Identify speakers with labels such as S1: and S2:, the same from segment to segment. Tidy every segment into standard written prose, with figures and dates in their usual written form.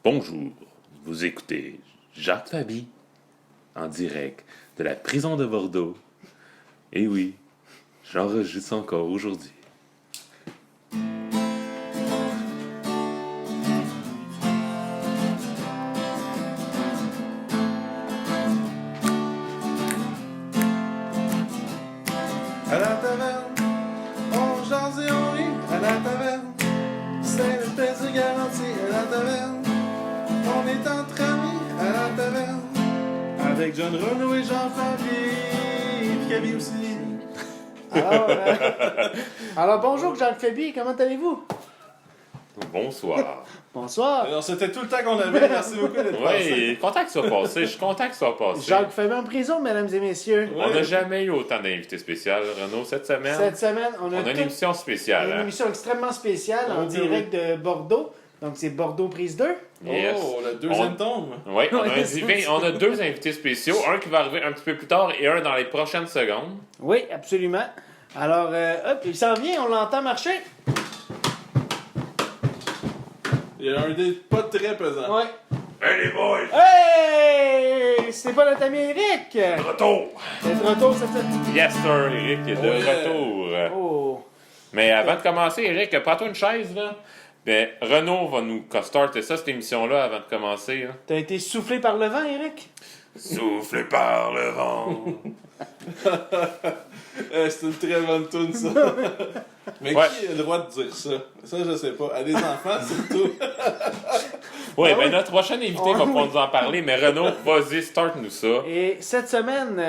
S1: Bonjour, vous écoutez Jacques Fabi en direct de la prison de Bordeaux. Et oui, j'enregistre encore aujourd'hui.
S2: À la taverne, on jase et on rit. À la taverne, c'est le plaisir garanti. À la taverne, on est entre amis. À la taverne, avec John Renaud et Jean-Fabi. Puis Gabi aussi.
S3: Alors, bonjour Jacques Fabi, comment allez-vous?
S1: Bonsoir.
S3: Bonsoir.
S2: Alors, c'était tout le temps qu'on avait. Merci beaucoup d'être passé.
S1: Oui, content que ça soit passé. Je suis content que ça soit passé.
S3: Jacques Fabi en prison, mesdames et messieurs.
S1: On n'a jamais eu autant d'invités spéciaux, Renaud, cette semaine.
S3: Cette semaine, on a
S1: On a une
S3: tout-
S1: émission spéciale.
S3: une
S1: Hein?
S3: émission extrêmement spéciale en
S2: Oui,
S3: direct de Bordeaux. Donc, c'est Bordeaux prise 2.
S1: Yes.
S2: Oh, la deuxième tombe.
S1: Oui,
S3: Ouais,
S1: on a deux invités spéciaux. Un qui va arriver un petit peu plus tard et un dans les prochaines secondes.
S3: Oui, absolument. Alors, hop, il s'en vient, on l'entend marcher.
S2: Il y a un dé pas très pesant.
S3: Ouais.
S1: Hey les boys!
S3: Hey! C'est pas notre ami Eric!
S1: Retour!
S3: C'est de retour cette semaine.
S1: Yes sir, Eric est de
S2: Oh, yeah.
S1: retour.
S3: Oh!
S1: Mais avant de commencer, Eric, prends-toi une chaise là. Ben, Renaud va nous starter ça, cette émission-là, avant de commencer. Là.
S3: T'as été soufflé par le vent, Eric?
S1: Soufflé par le vent.
S2: C'est une très bonne tune ça. Mais
S1: Ouais.
S2: qui a le droit de dire ça? Ça, je sais pas. À des enfants, surtout.
S1: Oui,
S3: Ah
S1: ben
S3: oui.
S1: notre prochain invité va pouvoir nous en parler, mais Renaud, vas-y, start-nous ça.
S3: Et cette semaine,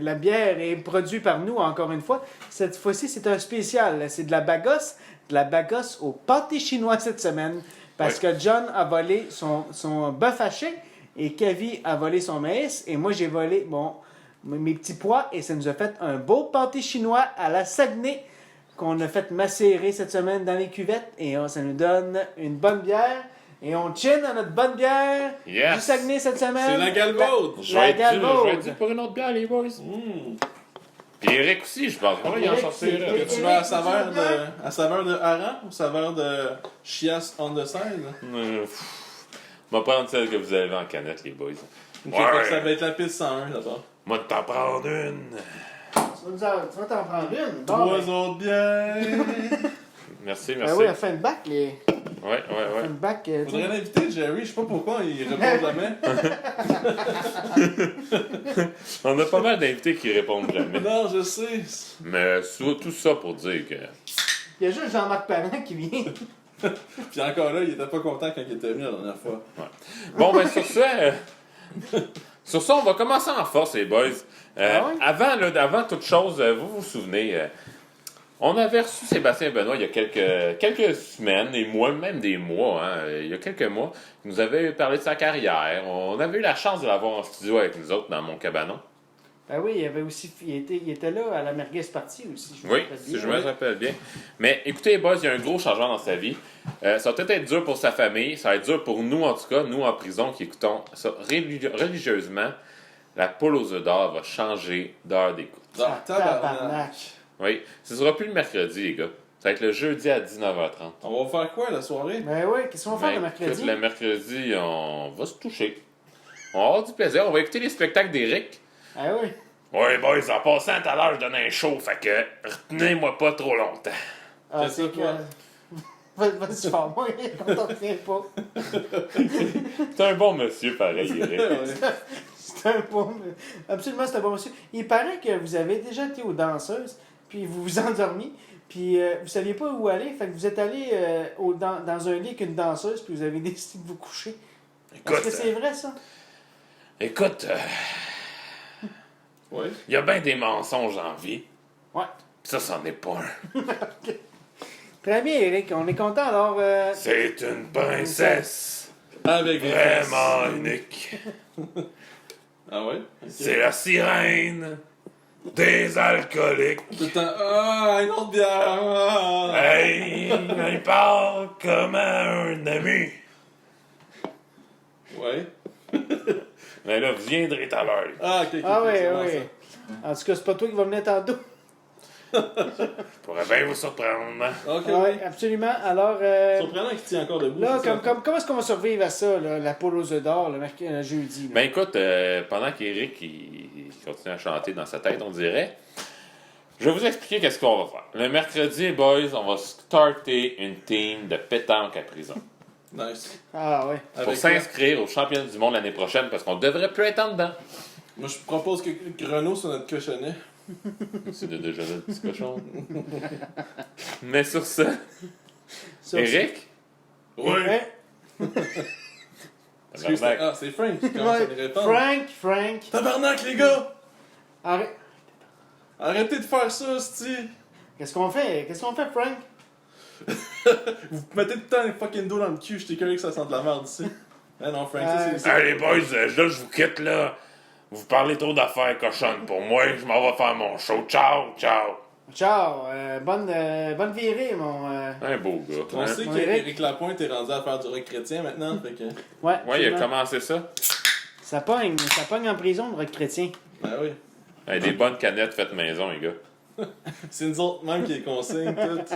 S3: la bière est produite par nous, encore une fois. Cette fois-ci, c'est un spécial. C'est de la bagosse au pâté chinois cette semaine. Parce que John a volé son bœuf haché et Kavi a volé son maïs. Et moi, j'ai volé mes petits pois. Et ça nous a fait un beau pâté chinois à la Saguenay qu'on a fait macérer cette semaine dans les cuvettes. Et ça nous donne une bonne bière. Et on chin à notre bonne bière
S1: Yes.
S3: du Saguenay cette semaine.
S2: C'est la Galvaude.
S1: Je
S3: La
S1: vais être dû
S3: Galvaude.
S1: pour une autre bière, les boys.
S2: Mmh.
S1: Puis Eric aussi, je pense. Voilà, il en
S3: Eric,
S1: sortir.
S3: c'est-
S1: là.
S2: Tu veux à saveur de hareng ou saveur de chiasse on the side?
S1: On va prendre celle que vous avez en canette, les boys.
S2: Ok,
S1: Ouais.
S2: fait que ça va être la piste 101 d'abord.
S1: Moi, de t'en prendre une.
S3: Tu vas t'en prendre une. Bon,
S2: Trois
S3: ben,
S2: autres bières.
S1: Merci,
S3: ben
S1: merci.
S3: oui, à fin de bac, les.
S1: Ouais.
S3: Fin de bac, tu sais.
S2: Faudrait l'inviter, Jerry. Je sais pas pourquoi il répond jamais.
S1: On a pas mal d'invités qui répondent jamais.
S2: Non, je sais.
S1: Mais tout ça pour dire que.
S3: Il y a juste Jean-Marc Parent qui vient.
S2: Puis encore là, il était pas content quand il était venu la dernière fois.
S1: Bon, ben sur ça, on va commencer en force, les boys.
S3: Ah ouais?
S1: Avant toute chose, vous vous souvenez, on avait reçu Sébastien Benoît il y a quelques semaines, et mois, même des mois, hein, il y a quelques mois, il nous avait parlé de sa carrière. On avait eu la chance de l'avoir en studio avec nous autres dans mon cabanon.
S3: Ben oui, il y avait aussi. Il était là à la Merguez Party aussi. Je me
S1: Oui,
S3: rappelle
S1: si
S3: bien.
S1: je me rappelle bien. Mais écoutez, les boys, il y a un gros changement dans sa vie. Ça va peut-être être dur pour sa famille. Ça va être dur pour nous, en tout cas, nous en prison, qui écoutons ça religieusement. La poule aux œufs d'or va changer d'heure d'écoute.
S2: Ah,
S3: Tabarnak.
S1: Oui, ce sera plus le mercredi, les gars. Ça va être le jeudi à 19h30.
S2: On va faire quoi la soirée?
S3: Ben oui, qu'est-ce qu'on va faire le mercredi?
S1: Écoute, le mercredi, on va se toucher. On va avoir du plaisir. On va écouter les spectacles d'Éric.
S3: Ah oui.
S1: Ouais, boys, en passant, tout à l'heure, je donnais un show, fait que retenez-moi pas trop longtemps.
S3: Ah,
S2: Fais ça,
S3: c'est
S2: toi.
S3: que. Vas-y, fais-moi, on t'en revient pas.
S1: C'est un bon monsieur, pareil, Éric.
S3: C'est un bon. Absolument, c'est un bon monsieur. Il paraît que vous avez déjà été aux danseuses, puis vous vous endormiez, puis vous saviez pas où aller, fait que vous êtes allé dans un lit avec une danseuse, puis vous avez décidé de vous coucher. Est-ce que c'est vrai, ça?
S1: Écoute,
S2: Oui.
S1: il y a bien des mensonges en vie.
S3: Ouais.
S1: Pis ça, c'en est pas un.
S3: Très bien, Eric. On est content, alors...
S1: C'est une princesse
S2: Avec les
S1: vraiment unique.
S2: Ah ouais?
S1: C'est la sirène des alcooliques.
S2: Tout le temps. Ah, une autre bière! Ah.
S1: Hey, il parle comme à un ami.
S2: Ouais.
S1: Mais là, vous viendrez tout à l'heure.
S2: Ah, ok.
S3: Ah oui,
S2: c'est bon,
S3: oui. En tout cas, c'est pas toi qui vas me mettre en dos.
S1: Je pourrais bien vous surprendre.
S2: Ok,
S3: Oui,
S2: oui.
S3: absolument. Alors,
S2: Surprenant qu'il tient encore debout.
S3: là,
S2: c'est ça?
S3: comment est-ce qu'on va survivre à ça, là, la poule aux œufs d'or, le jeudi? Là?
S1: Ben écoute, pendant qu'Éric il continue à chanter dans sa tête, on dirait, je vais vous expliquer qu'est-ce qu'on va faire. Le mercredi, boys, on va starter une team de pétanque à prison.
S2: Nice.
S3: Ah, ouais.
S1: Pour
S2: Avec
S1: s'inscrire au championnat du monde l'année prochaine, parce qu'on devrait plus être en dedans.
S2: Moi, je propose que Renault soit notre cochonnet.
S1: C'est de déjà le petit cochon. Mais sur ça,
S3: Sur-
S1: Éric,
S3: Ouais.
S2: Excuse,
S1: tabarnak.
S2: ah, c'est Frank qui commence à
S3: Ouais.
S2: les répondre.
S3: Frank.
S2: Tabarnak, les gars!
S3: Arrête.
S2: Arrêtez de faire ça, c'ti!
S3: Qu'est-ce qu'on fait, Frank?
S2: Vous mettez tout le temps les fucking dos dans le cul, j'étais curieux que ça sente de la merde ici. Ah non, Frank, ça c'est...
S1: Allez, boys, là, je vous quitte, là. Vous parlez trop d'affaires cochonnes pour moi. Je m'en vais faire mon show. Ciao, ciao.
S3: Ciao. Bonne virée, mon...
S1: Un beau gars.
S2: On
S1: hein?
S2: sait
S3: Mon
S2: qu'Éric Lapointe est rendu à faire du rock chrétien maintenant, fait que...
S3: Ouais,
S1: Ouais, il a
S3: absolument.
S1: commencé ça.
S3: Ça pogne en prison, le rock chrétien.
S2: Ben oui.
S1: Avec des bonnes canettes faites maison, les gars.
S2: C'est nous autres même qui les consigne, tout.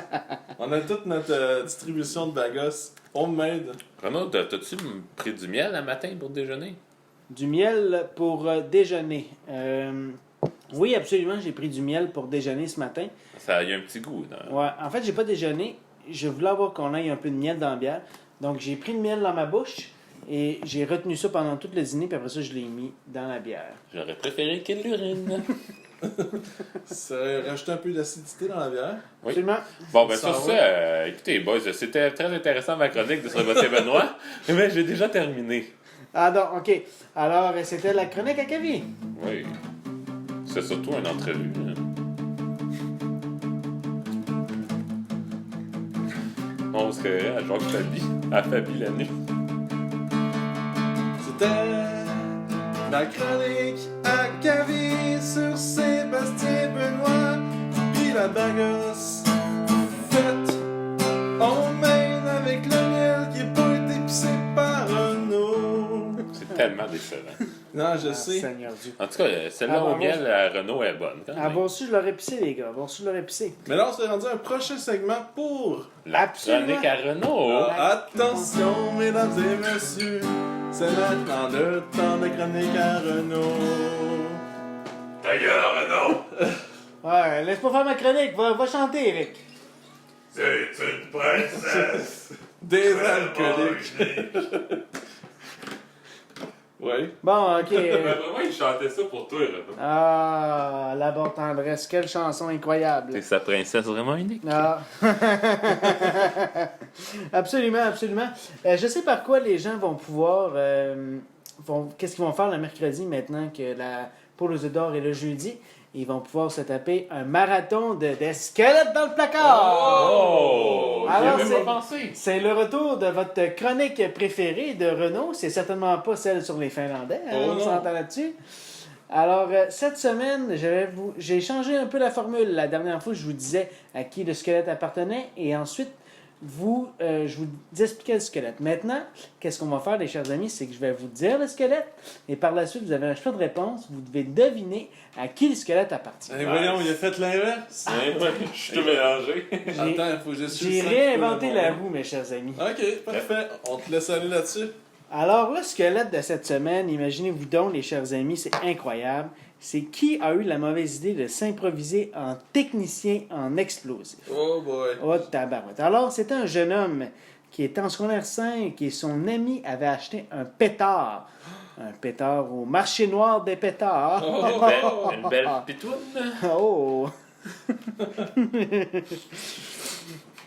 S2: On a toute notre distribution de bagos. Homemade.
S1: Renaud, t'as-tu pris du miel le matin pour déjeuner?
S3: Du miel pour déjeuner. Oui, absolument, j'ai pris du miel pour déjeuner ce matin.
S1: Ça y a un petit goût. Dans...
S3: Ouais, en fait, j'ai pas déjeuné. Je voulais avoir qu'on aille un peu de miel dans la bière. Donc, j'ai pris le miel dans ma bouche et j'ai retenu ça pendant tout le dîner, puis après ça, je l'ai mis dans la bière.
S1: J'aurais préféré qu'il l'urine.
S2: Ça rajoute un peu d'acidité dans la bière.
S1: Oui.
S3: Absolument.
S1: Bon, ben
S2: Ça
S1: sur
S2: va.
S1: ça, écoutez, boys, c'était très intéressant ma chronique de Sébastien Benoît, mais j'ai déjà terminé.
S3: Ah non, ok. Alors, c'était la chronique à Kevin.
S1: Oui. C'est surtout une entrevue. Hein. On serait à Jacques Fabi, à Fabi la nuit.
S2: C'était ma chronique à Cavi sur Sébastien Benoît. Puis la bagosse faite homemade avec le miel qui n'a pas été pissé par Renault.
S1: C'est tellement décevant.
S2: Non, je
S3: Ah,
S2: sais.
S3: Seigneur Dieu.
S1: En tout cas, celle-là
S3: Ah, bon,
S1: au miel à Renault est bonne. Quand
S3: Ah,
S1: même.
S3: bon, si je l'aurais pissé, les gars. Bon, si je l'aurais pissé.
S2: Mais là, on s'est rendu à un prochain segment pour...
S1: La
S3: Absolument.
S1: chronique à Renault.
S2: Ah, attention, mesdames et messieurs, c'est maintenant le temps de chronique à Renault.
S1: D'ailleurs, Renault,
S3: Ouais, laisse-moi faire ma chronique. Va chanter, Eric.
S1: c'est une princesse.
S2: Des alcooliques. Oui.
S3: Bon, ok.
S1: Vraiment, il chantait ça pour toi, Renault.
S3: Ah, la bonne tendresse. Quelle chanson incroyable.
S1: C'est sa princesse vraiment unique.
S3: Ah. Absolument, absolument. Je sais par quoi les gens vont pouvoir... qu'est-ce qu'ils vont faire le mercredi maintenant que la poule aux œufs d'or est le jeudi? Ils vont pouvoir se taper un marathon de squelettes dans le placard!
S1: Oh! J'y
S3: Alors,
S1: avais
S3: c'est-
S1: pas pensé.
S3: C'est le retour de votre chronique préférée de Renault. C'est certainement pas celle sur les Finlandais. Hein,
S2: Oh
S3: on
S2: non.
S3: s'entend là-dessus. Alors, cette semaine, j'ai changé un peu la formule. La dernière fois, je vous disais à qui le squelette appartenait. Et ensuite, je vous expliquais le squelette. Maintenant, qu'est-ce qu'on va faire, les chers amis? C'est que je vais vous dire le squelette. Et par la suite, vous avez un choix de réponse. Vous devez deviner à qui le squelette appartient.
S2: Eh, voyons, il a fait l'inverse.
S1: Je suis tout mélangé.
S2: Attends, il faut que je suis
S3: J'ai
S2: le
S3: réinventé
S2: cinq
S3: la
S2: fois le
S3: roue, mes chers amis.
S2: bon. Ok, parfait. On te laisse aller là-dessus.
S3: Alors, le squelette de cette semaine, imaginez-vous donc, les chers amis, c'est incroyable. C'est qui a eu la mauvaise idée de s'improviser en technicien en explosif?
S2: Oh boy.
S3: Oh, tabarouette. Alors, c'était un jeune homme qui était en secondaire 5 et son ami avait acheté un pétard. Un pétard au marché noir des pétards.
S1: Une belle pitoune.
S3: Oh!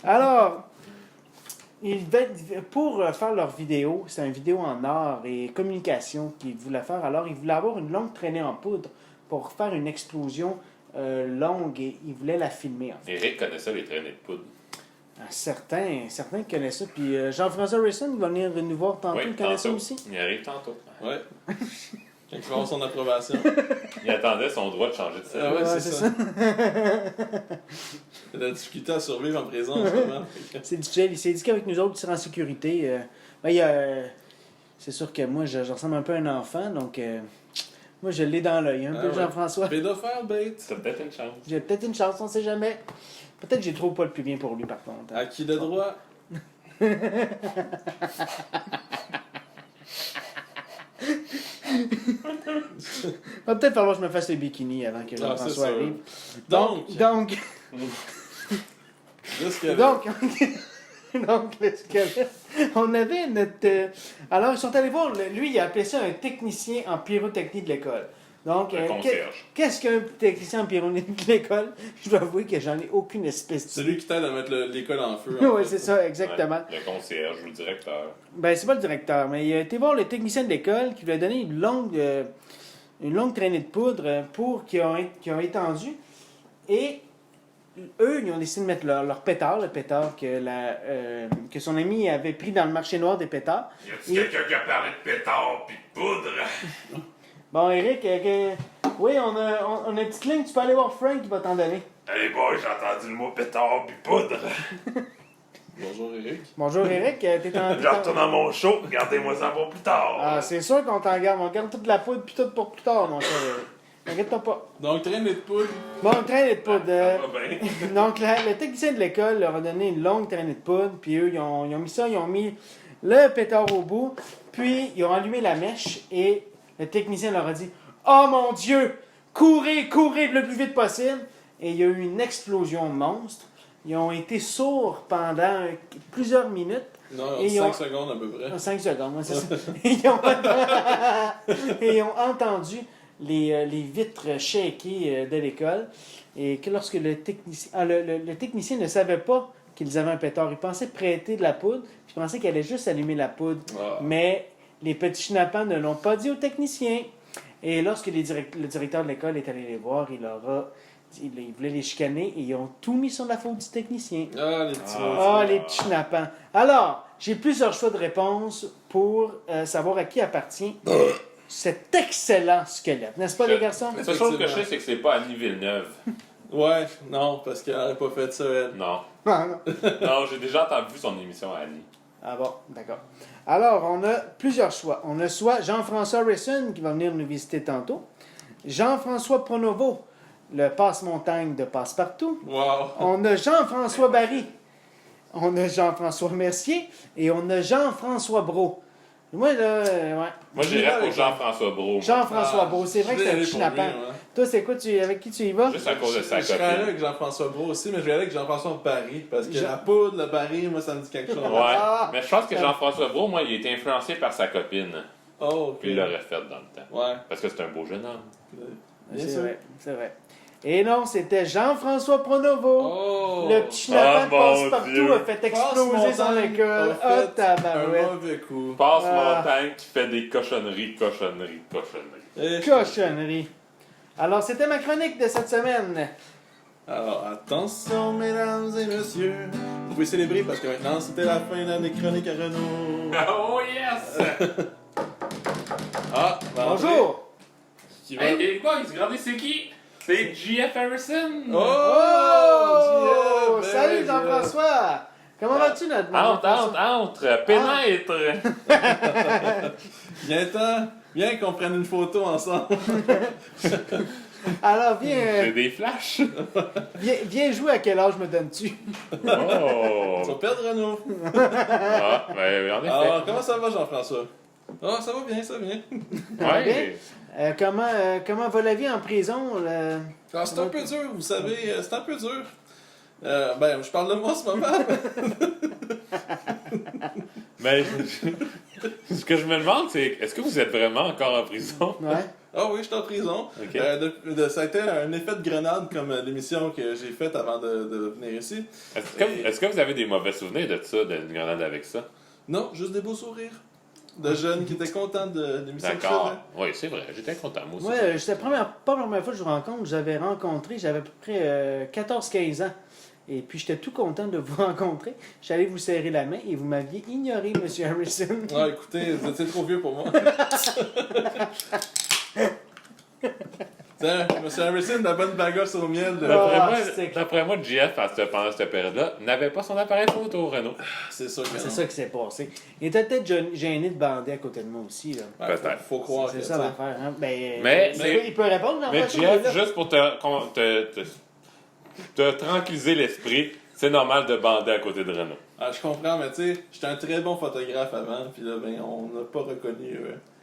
S3: Alors, pour faire leur vidéo, c'est une vidéo en art et communication qu'ils voulaient faire. Alors, ils voulaient avoir une longue traînée en poudre pour faire une explosion longue et ils voulaient la filmer. En fait.
S1: Eric connaît ça, les traînées de poudre.
S3: Certains connaissent ça. Puis Jean-François Rayson, il va venir nous voir tantôt.
S1: Oui,
S3: Il connaît ça
S1: tantôt.
S3: aussi.
S1: Il arrive tantôt.
S2: Ouais. Quand il va avoir son approbation.
S1: Il attendait son droit de changer de
S2: Ah
S1: cerveau.
S2: ouais,
S3: Ouais,
S2: c'est
S3: c'est
S2: ça. Il a de la difficulté à survivre en prison en ce moment.
S3: C'est difficile. Il s'est dit qu'avec nous autres, il sera en sécurité. Ben, c'est sûr que moi, je ressemble un peu à un enfant. Donc, Moi, je l'ai dans l'œil, un peu,
S2: ouais.
S3: Jean-François.
S2: Pédophile, bait.
S1: T'as peut-être une chance.
S3: J'ai peut-être une chance, on sait jamais. Peut-être que j'ai trop pas le plus bien pour lui, par contre. hein.
S2: À qui de droit?
S3: Va peut-être falloir que je me fasse le bikini avant que
S2: Ah,
S3: Jean-François
S2: c'est sûr.
S3: arrive.
S2: Donc,
S3: Donc,
S2: le squelette.
S3: donc, donc, le squelette. On avait notre. Alors, ils sont allés voir, lui, il a appelé ça un technicien en pyrotechnie de l'école. Donc,
S1: Un concierge.
S3: qu'est-ce qu'un technicien en pyrotechnie de l'école? Je dois avouer que j'en ai aucune espèce
S2: C'est lui qui t'aide à mettre l'école en feu.
S3: Oui, c'est ça, exactement.
S1: Ouais, le concierge ou le directeur.
S3: Ben, c'est pas le directeur, mais il a été voir le technicien de l'école qui lui a donné une longue traînée de poudre pour qu'ils ont étendu. Et eux, ils ont décidé de mettre leur pétard, le pétard que son ami avait pris dans le marché noir des pétards.
S1: Y a-t-il quelqu'un qui a parlé de pétard pis de poudre?
S3: Bon, Eric, oui, on a une petite ligne, tu peux aller voir Frank qui va t'en donner.
S1: Hey boy, j'ai entendu le mot pétard pis poudre.
S2: Bonjour, Eric.
S3: Bonjour, Eric, t'es en...
S1: Je retourne à mon show, gardez-moi ça pour plus tard.
S3: Ah, c'est sûr qu'on t'en garde. On garde toute la poudre puis tout pour plus tard, mon cher Eric. T'inquiète-toi pas.
S2: Donc, traînée de poudre.
S3: Bon, traînée de poudre.
S1: Ça va bien.
S3: Donc, le technicien de l'école leur a donné une longue traînée de poudre, puis eux, ils ont mis ça, ils ont mis le pétard au bout, puis ils ont allumé la mèche, et le technicien leur a dit « Oh mon Dieu! Courez, courez le plus vite possible! » Et il y a eu une explosion monstre. Ils ont été sourds pendant plusieurs minutes.
S2: Non,
S3: Et
S2: 5 secondes à peu près.
S3: 5 secondes, ouais, c'est ça. Et ils ont entendu les vitres shaker de l'école. Et que lorsque le technicien, le technicien ne savait pas qu'ils avaient un pétard, il pensait prêter de la poudre, puis il pensait qu'il allait juste allumer la poudre.
S2: Ah.
S3: Mais les petits schnappants ne l'ont pas dit au technicien. Et lorsque le directeur de l'école est allé les voir, il voulait les chicaner et ils ont tout mis sur la faute du technicien.
S2: Ah, les petits
S3: Ah, les petits schnappants. Alors, j'ai plusieurs choix de réponse pour savoir à qui appartient cet excellent squelette. N'est-ce pas, les garçons?
S1: La seule chose que je sais, c'est que c'est pas Annie Villeneuve.
S2: Ouais, non, parce qu'elle n'aurait pas fait ça, elle.
S1: Non.
S3: Ah, non.
S1: Non, j'ai déjà vu son émission à Annie.
S3: Ah bon, d'accord. Alors, on a plusieurs choix. On a soit Jean-François Risson, qui va venir nous visiter tantôt, Jean-François Pronovo, le passe-montagne de Passepartout.
S2: Wow.
S3: On a Jean-François Barry. On a Jean-François Mercier. Et on a Jean-François Brault. Moi, là, ouais.
S1: Moi, j'irais pour Jean-François Brault.
S3: Jean-François Brault. C'est vrai que c'est un petit schnappant. Toi, c'est quoi, avec qui tu y vas?
S1: Juste à cause de sa
S2: Je serais allé
S1: copine.
S2: avec Jean-François Brault aussi, mais je vais aller avec Jean-François Barry, parce que la poudre, le Barry, moi, ça me dit quelque chose.
S1: Ouais. Mais je pense que Jean-François Brault, moi, il a été influencé par sa copine.
S2: Oh, ok.
S1: Puis il l'aurait fait dans le temps.
S2: Ouais.
S1: Parce que c'est un beau jeune homme.
S2: Bien
S3: C'est
S2: sûr.
S3: vrai, c'est vrai. Et non, c'était Jean-François Pronovo.
S2: Oh.
S3: Le petit schnappant de
S1: Oh, mon
S3: passe-partout
S1: Dieu.
S3: a fait exploser son
S2: Passe-montagne
S3: école.
S2: a
S3: Oh,
S2: fait
S3: tabarouette.
S2: un mauvais coup.
S1: Passe-montagne qui fait des cochonneries.
S2: Et-
S3: Cochonnerie. Alors, c'était ma chronique de cette semaine.
S2: Alors, attention, mesdames et messieurs. Vous pouvez célébrer parce que maintenant, c'était la fin des chroniques à Renault.
S1: Oh yes!
S2: Ah,
S3: Bonjour.
S2: Qui va?
S1: Hey, quoi, regardez, c'est qui? C'est J.F. Harrison!
S3: Oh!
S2: JF,
S3: Salut
S2: ben,
S3: Jean-François! Comment vas-tu, notre
S1: Entre, pénètre!
S2: Viens qu'on prenne une photo ensemble.
S3: Alors,
S1: J'ai des flashs!
S3: viens jouer à quel âge me donnes-tu?
S2: Tu vas
S1: Oh!
S2: perdre Renault.
S1: Ah, ben, en effet.
S2: Alors, comment ça va, Jean-François? Ah, ça va bien, ça va bien.
S1: Ouais.
S3: Comment va la vie en prison?
S2: Ah, c'est un peu dur, vous savez, c'est un peu dur. Ben, je parle de moi en ce moment.
S1: Mais ce que je me demande, c'est est-ce que vous êtes vraiment encore en prison?
S3: Ouais.
S2: Ah oui, je suis en prison.
S1: Ok.
S2: Ça a été un effet de grenade comme l'émission que j'ai faite avant de venir ici.
S1: Est-ce que vous avez des mauvais souvenirs de ça, d'une grenade avec ça?
S2: Non, juste des beaux sourires. De jeunes qui étaient contents de l'émission que je
S1: D'accord.
S2: faisais.
S1: Oui, c'est vrai, j'étais content, moi aussi.
S3: Moi, c'était pas la première fois que je vous rencontre. J'avais à peu près 14-15 ans. Et puis, j'étais tout content de vous rencontrer. J'allais vous serrer la main et vous m'aviez ignoré, M. Harrison.
S2: Ah, écoutez, vous étiez trop vieux pour moi. Putain, M. Harrison, la bonne bagasse au miel.
S1: D'après moi, JF, pendant cette période-là, n'avait pas son appareil photo, Renault.
S2: C'est ça que
S3: C'est
S2: non.
S3: ça qui s'est passé. Il était peut-être gêné de bander à côté de moi aussi. Là.
S2: Ouais,
S1: Peut-être.
S2: Faut croire
S3: C'est
S2: que
S3: ça l'affaire. Hein?
S1: Mais-
S3: il peut répondre dans
S1: Mais
S3: le
S1: JF, juste pour te tranquilliser l'esprit, c'est normal de bander à côté de Renault.
S2: Ah, je comprends, mais tu sais, j'étais un très bon photographe avant, puis là, ben, on n'a pas reconnu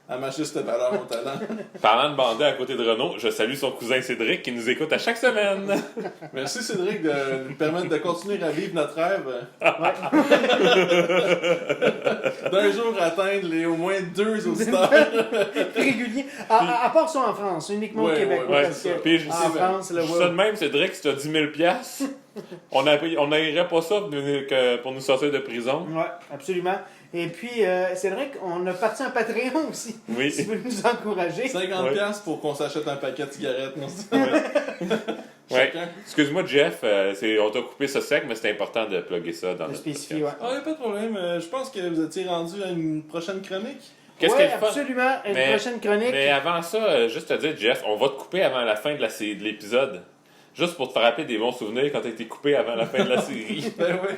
S2: à ma juste valeur mon talent.
S1: Parlant de bander à côté de Renault, je salue son cousin Cédric qui nous écoute à chaque semaine.
S2: Merci Cédric de nous permettre de continuer à vivre notre rêve. D'un jour atteindre les au moins 2 auditeurs.
S3: Régulier. À part ça en France, uniquement
S2: Ouais,
S3: au Québec.
S2: ouais,
S3: parce
S2: c'est ça.
S3: que
S1: Puis je
S3: en
S1: sais-
S3: France, le
S1: Je dis ça de même, Cédric, si tu as 10 000 $, on n'aimerait pas ça pour nous sortir de prison.
S3: Ouais, absolument. Et puis, c'est vrai qu'on a parti un Patreon aussi.
S1: Oui.
S3: Si vous voulez nous encourager.
S2: 50$ pour qu'on s'achète un paquet de cigarettes. Non?
S1: Ouais.
S2: Chacun.
S1: Excuse-moi, Jeff, on t'a coupé ça sec, mais c'est important de plugger ça dans
S3: De
S1: notre
S3: spécifier,
S1: podcast.
S3: ouais.
S2: Ah, y a pas de problème. Je pense que vous étiez rendu à une prochaine chronique.
S1: Qu'est-ce
S3: Ouais,
S1: qui est le fun?
S3: absolument. Une
S1: Mais-
S3: prochaine chronique.
S1: Mais avant ça, juste te dire, Jeff, on va te couper avant la fin de l'épisode. Juste pour te faire rappeler des bons souvenirs quand t'as été coupé avant la fin de la série.
S2: Ben oui.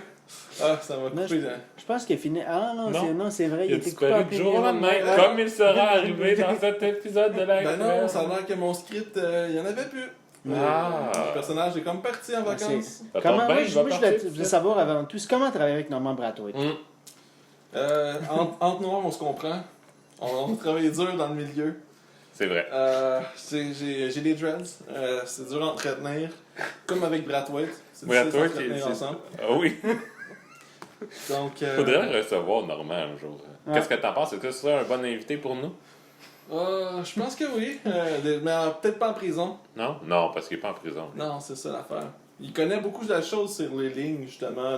S2: Ah, ça m'a
S3: Non,
S2: coupé.
S3: Je pense qu'il est fini. Ah non,
S1: Non.
S3: c'est vrai.
S1: Il a
S3: était coupé en
S1: disparu du jour au
S3: plein
S1: lendemain,
S3: milieu. Ouais.
S1: comme il sera arrivé dans cet épisode de la
S2: Ben non, ça a l'air que mon script, il y en avait plus.
S1: Ah.
S2: Le personnage est comme parti en vacances.
S1: Ça
S3: Comment,
S1: tombe bien,
S3: moi,
S1: il
S3: je
S1: va
S3: voulais
S1: partir,
S3: voulais savoir avant tout, c'est comment travailler avec Norman Brathwaite.
S2: Entre noirs, on se comprend. On travaille dur dans le milieu.
S1: C'est vrai.
S2: J'ai des dreads. C'est dur à entretenir. Comme avec Brathwaite. C'est difficile
S1: Brathwaite,
S2: d'entretenir
S1: c'est-
S2: ensemble.
S1: Ah oui.
S2: Donc,
S1: Faudrait le recevoir Normand un jour.
S3: Ouais.
S1: Qu'est-ce que t'en penses? Est-ce que ce serait un bon invité pour nous?
S2: je pense que oui. Mais peut-être pas en prison.
S1: Non? Non, parce qu'il est pas en prison.
S2: Non, c'est ça l'affaire. Il connaît beaucoup de choses sur les lignes, justement.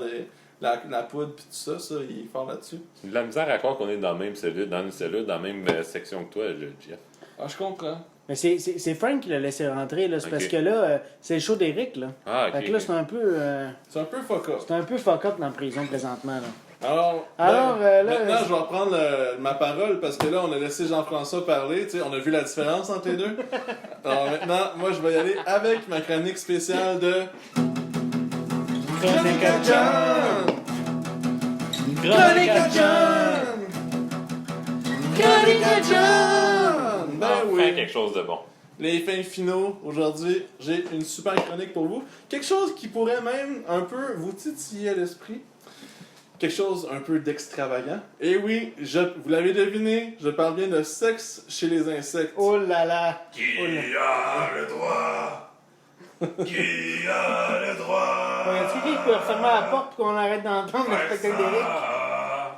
S2: La poudre puis tout ça, il est fort là-dessus.
S1: J'ai de la misère à croire qu'on est dans la même cellule, dans la même section que toi, Jeff.
S2: Ah, je comprends.
S3: Mais c'est Frank qui l'a laissé rentrer, là. C'est
S1: Ok.
S3: parce que là, c'est le show d'Éric, là.
S1: Ah,
S3: Fait
S1: ok.
S3: que là, c'est un peu...
S2: C'est un peu fuck up.
S3: c'est un peu fuck up dans la prison présentement, là.
S2: Alors,
S3: Alors,
S2: là,
S3: là,
S2: maintenant, je vais reprendre ma parole parce que là, on a laissé Jean-François parler. Tu sais, on a vu la différence entre les deux. Alors maintenant, moi, je vais y aller avec ma chronique spéciale de Chronique à John! Chronique à John! Chronique à John! Ben
S1: Enfin,
S2: oui.
S1: quelque chose de bon.
S2: Les fins finaux, aujourd'hui, j'ai une super chronique pour vous. Quelque chose qui pourrait même un peu vous titiller à l'esprit. Quelque chose un peu d'extravagant. Et oui, vous l'avez deviné, je parle bien de sexe chez les insectes.
S3: Oh là là!
S1: Qui a le droit? Qui a le droit?
S3: Ouais, y a-tu quelqu'un qui peut refermer la porte pour qu'on arrête d'entendre le spectacle d'Éric?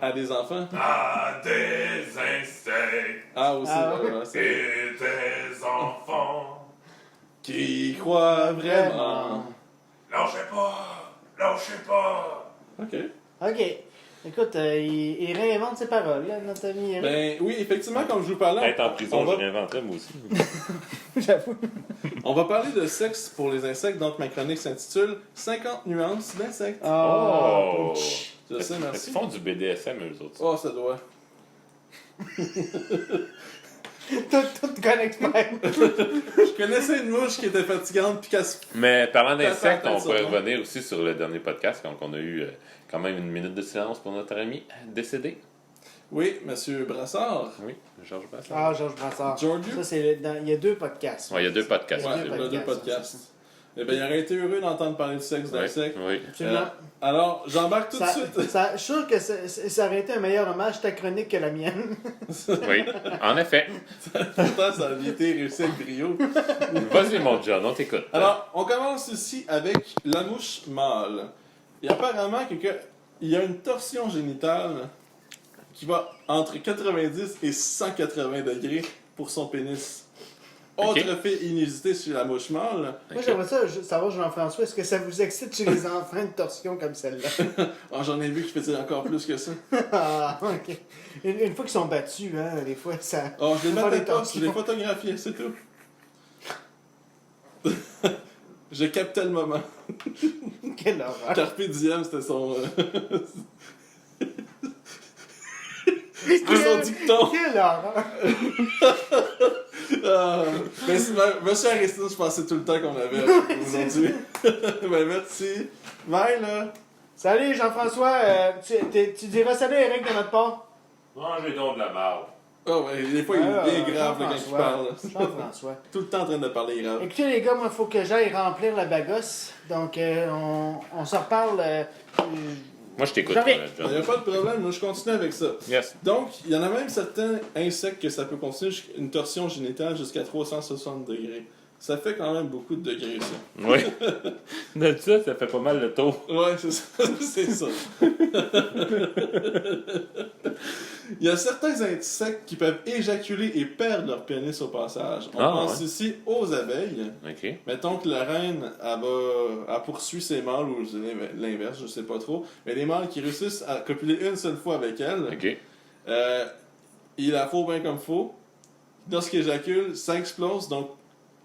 S2: À des enfants.
S1: À des insectes
S2: Ah, aussi.
S3: Ah, oui.
S2: c'est-
S1: et des enfants.
S2: Qui croient vraiment.
S1: Lâchez pas! Lâchez pas!
S2: Ok.
S3: OK. Écoute, il réinvente ses paroles, là, notre ami Éric.
S2: Ben oui, effectivement, comme je vous parlais,
S1: Être en prison,
S2: on va-
S1: je réinventerais moi aussi.
S3: J'avoue.
S2: on va parler de sexe pour les insectes. Donc ma chronique s'intitule 50 nuances d'insectes.
S1: Oh!
S2: Je sais,
S1: Ils
S2: merci.
S1: font du BDSM, eux autres.
S2: Oh, ça doit.
S3: Tout qu'un expert.
S2: Je connaissais une mouche qui était fatigante puis qu'elle se...
S1: Mais parlant d'insectes,
S2: Attends,
S1: on pourrait
S2: attends.
S1: revenir aussi sur le dernier podcast, quand on a eu quand même une minute de silence pour notre ami décédé.
S2: Oui, Monsieur Brassard.
S1: Oui, Georges Brassard.
S3: Ah, Georges Brassard.
S2: Giorgio.
S3: Ça, c'est il y a 2 podcasts.
S1: Ouais, il y a 2 podcasts.
S3: Il y a
S2: Ouais,
S3: deux
S2: il y a deux
S3: podcasts,
S2: podcasts. Eh bien, il aurait été heureux d'entendre parler du sexe
S1: Oui,
S2: d'insectes.
S1: oui.
S3: Absolument.
S2: Alors, j'embarque tout de
S3: Ça,
S2: suite.
S3: je suis sûr que ça aurait été un meilleur hommage ta chronique que la mienne.
S1: Oui, en effet.
S2: Pourtant, ça a été réussi avec brio.
S1: Vas-y, mon John, on t'écoute.
S2: Alors, on commence ici avec la mouche mâle. Et apparemment, il y a une torsion génitale qui va entre 90 et 180 degrés pour son pénis. Autre
S1: Ok.
S2: fait inusité chez la mouche mâle.
S3: Moi, j'aimerais ça savoir, Jean-François, est-ce que ça vous excite chez les enfants une torsion comme celle-là?
S2: Oh, j'en ai vu qui faisaient encore plus que ça.
S3: Ah, OK. Une fois qu'ils sont battus, hein, des fois, ça...
S2: Oh, je les
S3: Pas
S2: mettais
S3: des
S2: pas,
S3: torsions.
S2: je les photographiais, c'est tout. Je captais le moment.
S3: Quelle horreur.
S2: Carpe diem, c'était son...
S3: Quelle-
S2: son dicton.
S3: Quelle horreur.
S2: Mais Monsieur Aristide, je pensais tout le temps qu'on avait aujourd'hui. Ben merci. Bye là.
S3: Salut Jean-François, tu diras salut Eric de notre part.
S1: Mangez donc de la marde.
S2: Oh, ben, des fois, il est bien grave là, quand il parle. là.
S3: Jean-François.
S2: Tout le temps en train de parler grave.
S3: Écoutez les gars, moi il faut que j'aille remplir la bagosse. Donc on se reparle.
S1: Moi, je t'écoute,
S3: J'arrive.
S2: Il
S1: John.
S2: n'y a pas de problème, moi je continue avec ça.
S1: Yes.
S2: Donc, il y en a même certains insectes que ça peut continuer une torsion génitale jusqu'à 360 degrés. Ça fait quand même beaucoup de degrés, ça.
S1: Oui. De ça fait pas mal le tour.
S2: Ouais, c'est ça. C'est ça. Il y a certains insectes qui peuvent éjaculer et perdre leur pénis au passage. On pense ici aux abeilles.
S1: OK.
S2: Mettons que la reine, elle poursuit ses mâles, ou l'inverse, je sais pas trop. Mais les mâles qui réussissent à copuler une seule fois avec elle,
S1: OK.
S2: il la faut bien comme faut. Lorsqu'il éjacule, ça explose, donc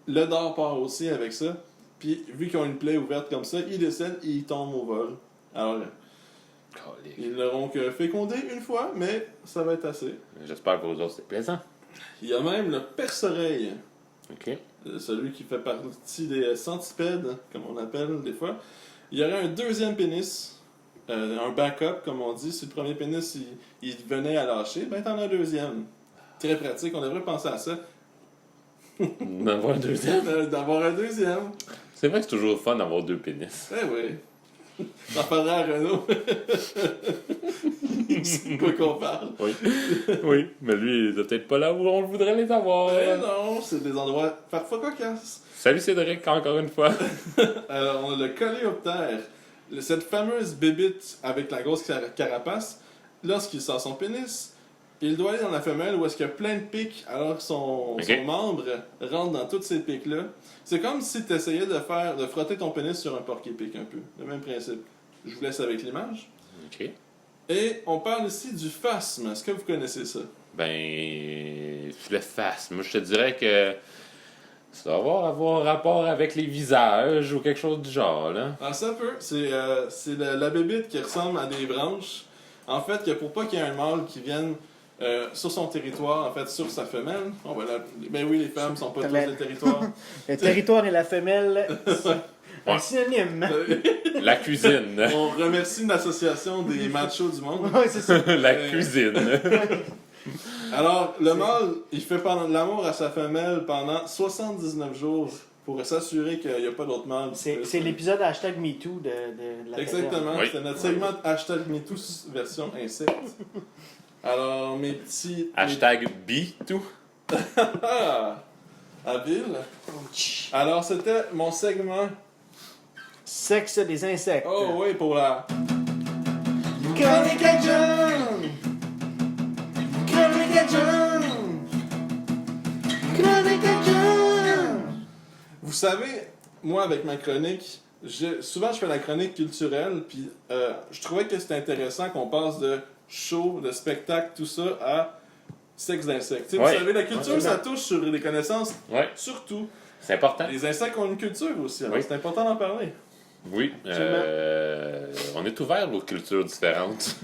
S2: le dard part aussi avec ça. Puis, vu qu'ils ont une plaie ouverte comme ça, ils décèdent et ils tombent au vol. Alors, ils n'auront que fécondé une fois, mais ça va être assez.
S1: J'espère que pour vous autres, c'est plaisant.
S2: Il y a même le perce-oreille.
S1: OK.
S2: Celui qui fait partie des centipèdes, comme on appelle des fois. Il y aurait un deuxième pénis, un backup, comme on dit. Si le premier pénis, il venait à lâcher, ben t'en as un deuxième. Très pratique, on devrait penser à ça.
S1: D'avoir un deuxième.
S2: D'avoir un deuxième.
S1: C'est vrai que c'est toujours fun d'avoir deux pénis.
S2: Eh oui. T'en parleras à Renaud. C'est de quoi qu'on parle.
S1: Oui. Oui, mais lui, il est peut-être pas là où on voudrait les avoir.
S2: Eh non, c'est des endroits parfois cocasses.
S1: Salut Cédric, encore une fois.
S2: Alors, on a le coléoptère. Cette fameuse bébite avec la grosse carapace, lorsqu'il sort son pénis, il doit aller dans la femelle où est-ce qu'il y a plein de pics alors que son membre rentre dans toutes ces pics-là. C'est comme si tu essayais de frotter ton pénis sur un porc-épic un peu. Le même principe. Je vous laisse avec l'image.
S1: OK.
S2: Et on parle ici du phasme. Est-ce que vous connaissez ça?
S1: Ben, le phasme. Moi, je te dirais que ça va avoir rapport avec les visages ou quelque chose du genre, là.
S2: Ah, ça peut. C'est la bébite qui ressemble à des branches. En fait, que pour pas qu'il y ait un mâle qui vienne sur son territoire, en fait, sur sa femelle. Ben oui, les femmes sont pas tous le territoire.
S3: Le territoire et la femelle, c'est un synonyme.
S1: La cuisine.
S2: On remercie l'association des machos du monde.
S3: Oui, c'est ça.
S1: La cuisine.
S2: Alors, le mâle, il fait l'amour à sa femelle pendant 79 jours pour s'assurer qu'il n'y a pas d'autres mâles.
S3: C'est l'épisode hashtag MeToo de la
S2: Exactement,
S1: Oui.
S2: c'est notre segment hashtag MeToo version insecte. Alors, mes petits...
S1: Hashtag #BeToo.
S2: Habile. Alors, c'était mon segment.
S3: Sexe des insectes.
S2: Oh oui, pour la... Chronique à John! Chronique à John! Chronique à John! Vous savez, moi, avec ma chronique, souvent je fais la chronique culturelle, puis je trouvais que c'était intéressant qu'on passe de show, de spectacle, tout ça, à sexe d'insectes. Tu sais,
S1: Ouais.
S2: Vous savez, la culture, ça touche sur les connaissances,
S1: Ouais,
S2: surtout.
S1: c'est important.
S2: Les insectes ont une culture aussi, alors
S1: Oui.
S2: c'est important d'en parler.
S1: Oui, on est ouvert aux cultures différentes.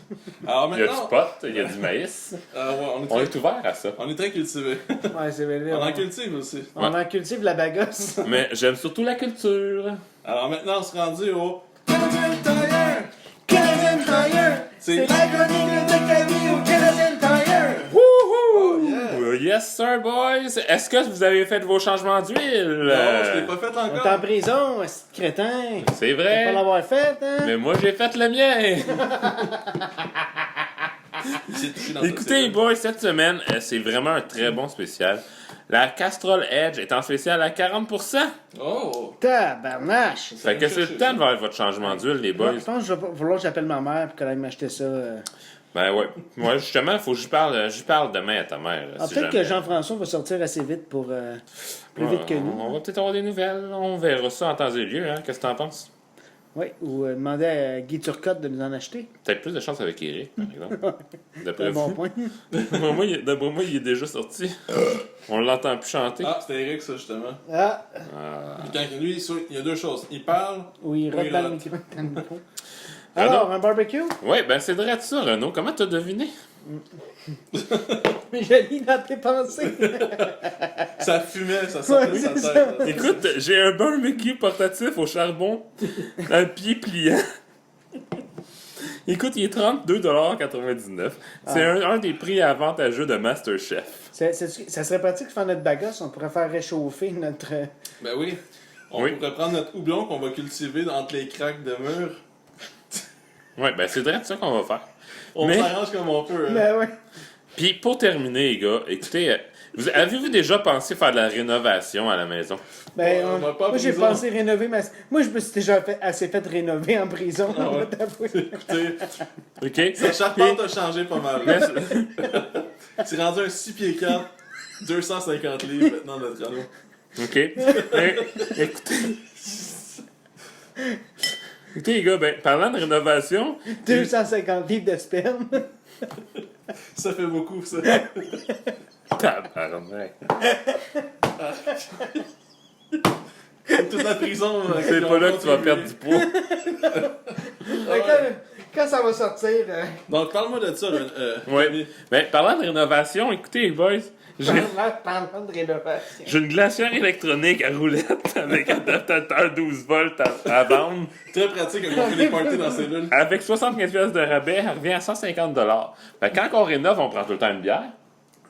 S2: Alors
S1: Il y a du
S2: maintenant,
S1: pot, il y a du maïs.
S2: ouais,
S1: On est ouvert à ça.
S2: on est très cultivés.
S3: Ouais, c'est vrai.
S2: On en cultive aussi.
S3: On en cultive la bagosse.
S1: Mais j'aime surtout la culture.
S2: Alors maintenant, on se rendu au Canadian Tire! Canadian Tire! C'est la chronique de Camille au Canadian Tire! Oh yeah!
S1: Yes, sir, boys. Est-ce que vous avez fait vos changements d'huile?
S2: Non, je l'ai pas fait
S3: On est en
S2: encore.
S3: prison, c'est crétin.
S1: C'est
S3: Faut pas
S1: vrai.
S3: l'avoir fait, hein?
S1: Mais moi, j'ai fait le mien.
S2: J'ai touché dans ta
S1: Écoutez,
S2: cellule.
S1: boys, cette semaine, c'est vraiment un très bon spécial. La Castrol Edge est en spécial à 40%.
S2: Oh!
S3: Tabarnache.
S1: Fait que c'est le temps de voir votre changement d'huile, les boys.
S3: Je pense que je vais falloir que j'appelle ma mère pour qu'elle aille m'acheter ça.
S1: Ben ouais. Moi, justement, faut que j'y parle demain à ta mère.
S3: Ah,
S1: si
S3: peut-être
S1: jamais.
S3: que Jean-François va sortir assez vite pour plus vite que nous.
S1: On va peut-être avoir des nouvelles. On verra ça en temps et lieu. Hein. Qu'est-ce que t'en penses?
S3: Oui, ou demander à Guy Turcotte de nous en acheter.
S1: Peut-être plus de chance avec Eric, par exemple.
S3: C'est
S1: D'après
S3: un bon
S1: vous.
S3: point.
S1: D'après moi, il est déjà sorti. On l'entend plus chanter.
S2: Ah, c'était Eric, ça, justement.
S3: Ah,
S2: Puis quand lui, il y a deux choses. Il parle.
S3: oui, il
S2: Oui,
S3: rote dans
S2: rote.
S3: le micro. Alors, un barbecue?
S1: Ouais, ben c'est vrai de ça, Renaud. Comment t'as deviné?
S3: Mais je lis dans tes pensées.
S2: Ça fumait, ça sortait
S3: Ouais,
S2: de sa
S3: c'est
S2: tête.
S3: ça.
S2: là.
S1: Écoute, j'ai un barbecue portatif au charbon, un pied pliant. Écoute, il est 32,99 $. C'est un des prix avantageux de MasterChef.
S3: Ça serait pratique de faire notre bagasse. On pourrait faire réchauffer notre.
S2: Ben oui. On
S1: Oui.
S2: pourrait prendre notre houblon qu'on va cultiver entre les craques de mur.
S1: Ouais, ben c'est direct ça qu'on va faire.
S2: On
S1: Mais-
S2: s'arrange comme on peut. Hein.
S3: Ben ouais.
S1: Puis pour terminer, les gars, écoutez, avez-vous déjà pensé faire de la rénovation à la maison?
S3: Ben,
S2: On va pas en
S3: moi, j'ai
S2: prison.
S3: pensé rénover ma. Moi, je me suis déjà assez fait rénover en prison.
S2: Ah ouais.
S3: on va t'avouer.
S2: Écoutez,
S1: OK?
S2: sa charpente a changé pas mal.
S1: Mais-
S2: C'est rendu un 6 pieds 4, 250 livres maintenant notre anneau.
S1: OK? Mais, écoutez... Écoutez, les gars, ben, parlant de rénovation...
S3: 250 livres de sperme.
S2: Ça fait beaucoup, ça.
S1: Tabarnak.
S2: Toute la prison.
S1: C'est pas là que tu vas perdre du poids.
S3: Quand ça va sortir.
S2: Donc, parle-moi de ça. Là,
S1: Ouais. Ben, parlant de rénovation, écoutez, les boys, j'ai
S3: Parlant de rénovation.
S1: j'ai une glacière électronique à roulette avec adaptateur 12 volts à vendre.
S2: Très pratique quand on fait des parties dans ces bulles.
S1: Avec 75 pièces de rabais, elle revient à 150 $. Ben, quand on rénove, on prend tout le temps une bière.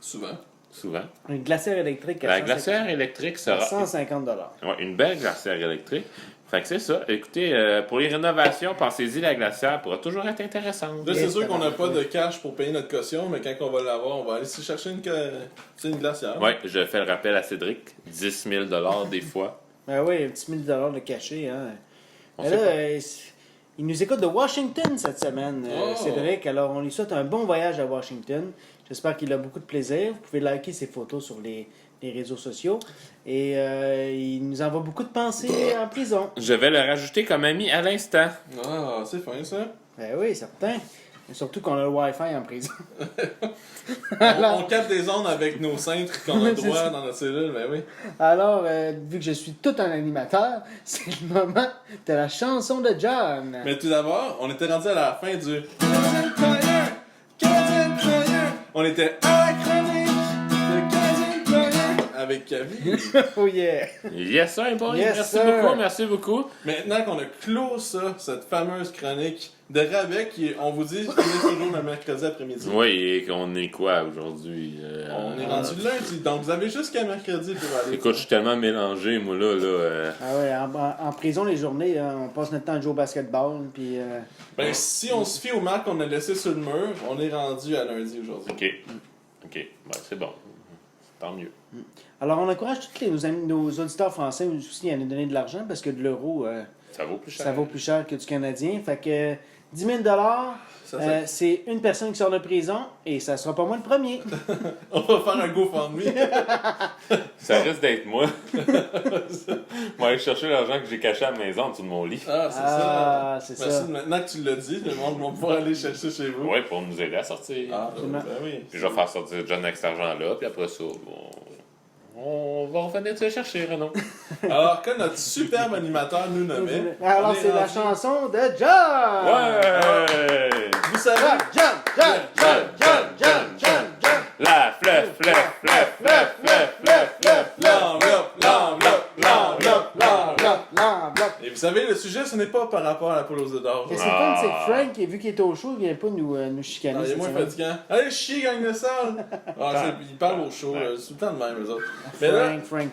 S2: Souvent.
S1: Souvent.
S3: Une glacière électrique à
S1: La
S3: 150
S1: glacière électrique sera...
S3: 150 $.
S1: Ouais, une belle glacière électrique. Fait que c'est ça. Écoutez, pour les rénovations, pensez-y, la glacière pourra toujours être intéressante.
S2: Là, c'est sûr qu'on n'a pas de cash pour payer notre caution, mais quand on va l'avoir, on va aller se chercher une glacière.
S1: Ouais, je fais le rappel à Cédric. 10 000 $ des fois.
S3: Ben oui, un petit 1000 $ de cachet. Hein.
S1: On
S3: Mais
S1: sait
S3: là,
S1: pas.
S3: il nous écoute de Washington cette semaine,
S2: Oh.
S3: Cédric. Alors, on lui souhaite un bon voyage à Washington. J'espère qu'il a beaucoup de plaisir. Vous pouvez liker ses photos sur les réseaux sociaux. Et il nous envoie beaucoup de pensées en prison.
S1: Je vais le rajouter comme ami à l'instant.
S2: Ah, c'est fin ça.
S3: Ben oui, certain. Et surtout qu'on a le Wi-Fi en prison.
S2: On capte des ondes avec nos cintres qu'on a
S3: Oui, c'est
S2: droit
S3: ça.
S2: dans notre cellule, ben oui.
S3: Alors, vu que je suis tout un animateur, c'est le moment de la chanson de John.
S2: Mais tout d'abord, on était rendu à la fin du Canadien Fire. On était à la chronique de Canadien Fire avec Camille.
S3: Oh yeah!
S1: Yes, sir, boy.
S3: Yes,
S1: merci
S3: sir.
S1: beaucoup, merci beaucoup.
S2: Maintenant qu'on a clos ça, cette fameuse chronique de rabais qui, on vous dit, qu'on est toujours le mercredi après-midi.
S1: Oui, et qu'on est quoi aujourd'hui?
S2: On est rendu lundi, donc vous avez jusqu'à mercredi pour aller.
S1: Écoute, je suis tellement mélangé, moi, là.
S3: Ah ouais, en prison, les journées, hein, on passe notre temps à jouer au basketball, puis...
S2: Ben, si on se fie aux marques qu'on a laissées sur le mur, on est rendu à lundi aujourd'hui.
S1: OK. OK. Ben, c'est bon. Tant mieux.
S3: Alors, on encourage tous nos auditeurs français aussi à nous donner de l'argent, parce que de l'euro,
S1: Ça vaut plus cher.
S3: ça vaut plus cher que du Canadien. Fait que 10 000
S2: Ça,
S3: c'est une personne qui sort de prison, et ça sera pas moi le premier.
S2: On va faire un GoFundMe.
S1: Ça risque d'être moi. Moi, aller chercher l'argent que j'ai caché à la maison en dessous de mon lit.
S2: Ah, c'est
S3: Ah,
S2: ça.
S3: c'est
S2: Merci,
S3: ça.
S2: maintenant que tu l'as dit, le monde va pouvoir aller chercher chez vous.
S1: Ouais, pour nous aider à sortir.
S2: Ah,
S3: Absolument.
S2: ben oui.
S1: Puis je vais faire sortir John avec cet argent-là, puis après ça, on va revenir te chercher, Renaud.
S2: Alors que notre superbe animateur nous nommait.
S3: Alors,
S2: on est
S3: c'est la
S2: rendu-
S3: chanson de John!
S1: Ouais!
S2: Vous savez,
S3: John!
S1: La fleuve,
S3: L'enveloppe!
S2: Et vous savez, le sujet, ce n'est pas par rapport à la poule aux œufs d'or.
S3: Et c'est fun, c'est que Frank, vu qu'il est au show, il vient pas nous chicaner.
S2: Non, il est
S3: cette
S2: moins
S3: semaine.
S2: fatigant. Allez, chier, gang de salle! Il parle au show, c'est tout le temps de même, eux autres. Mais là,
S3: Frank.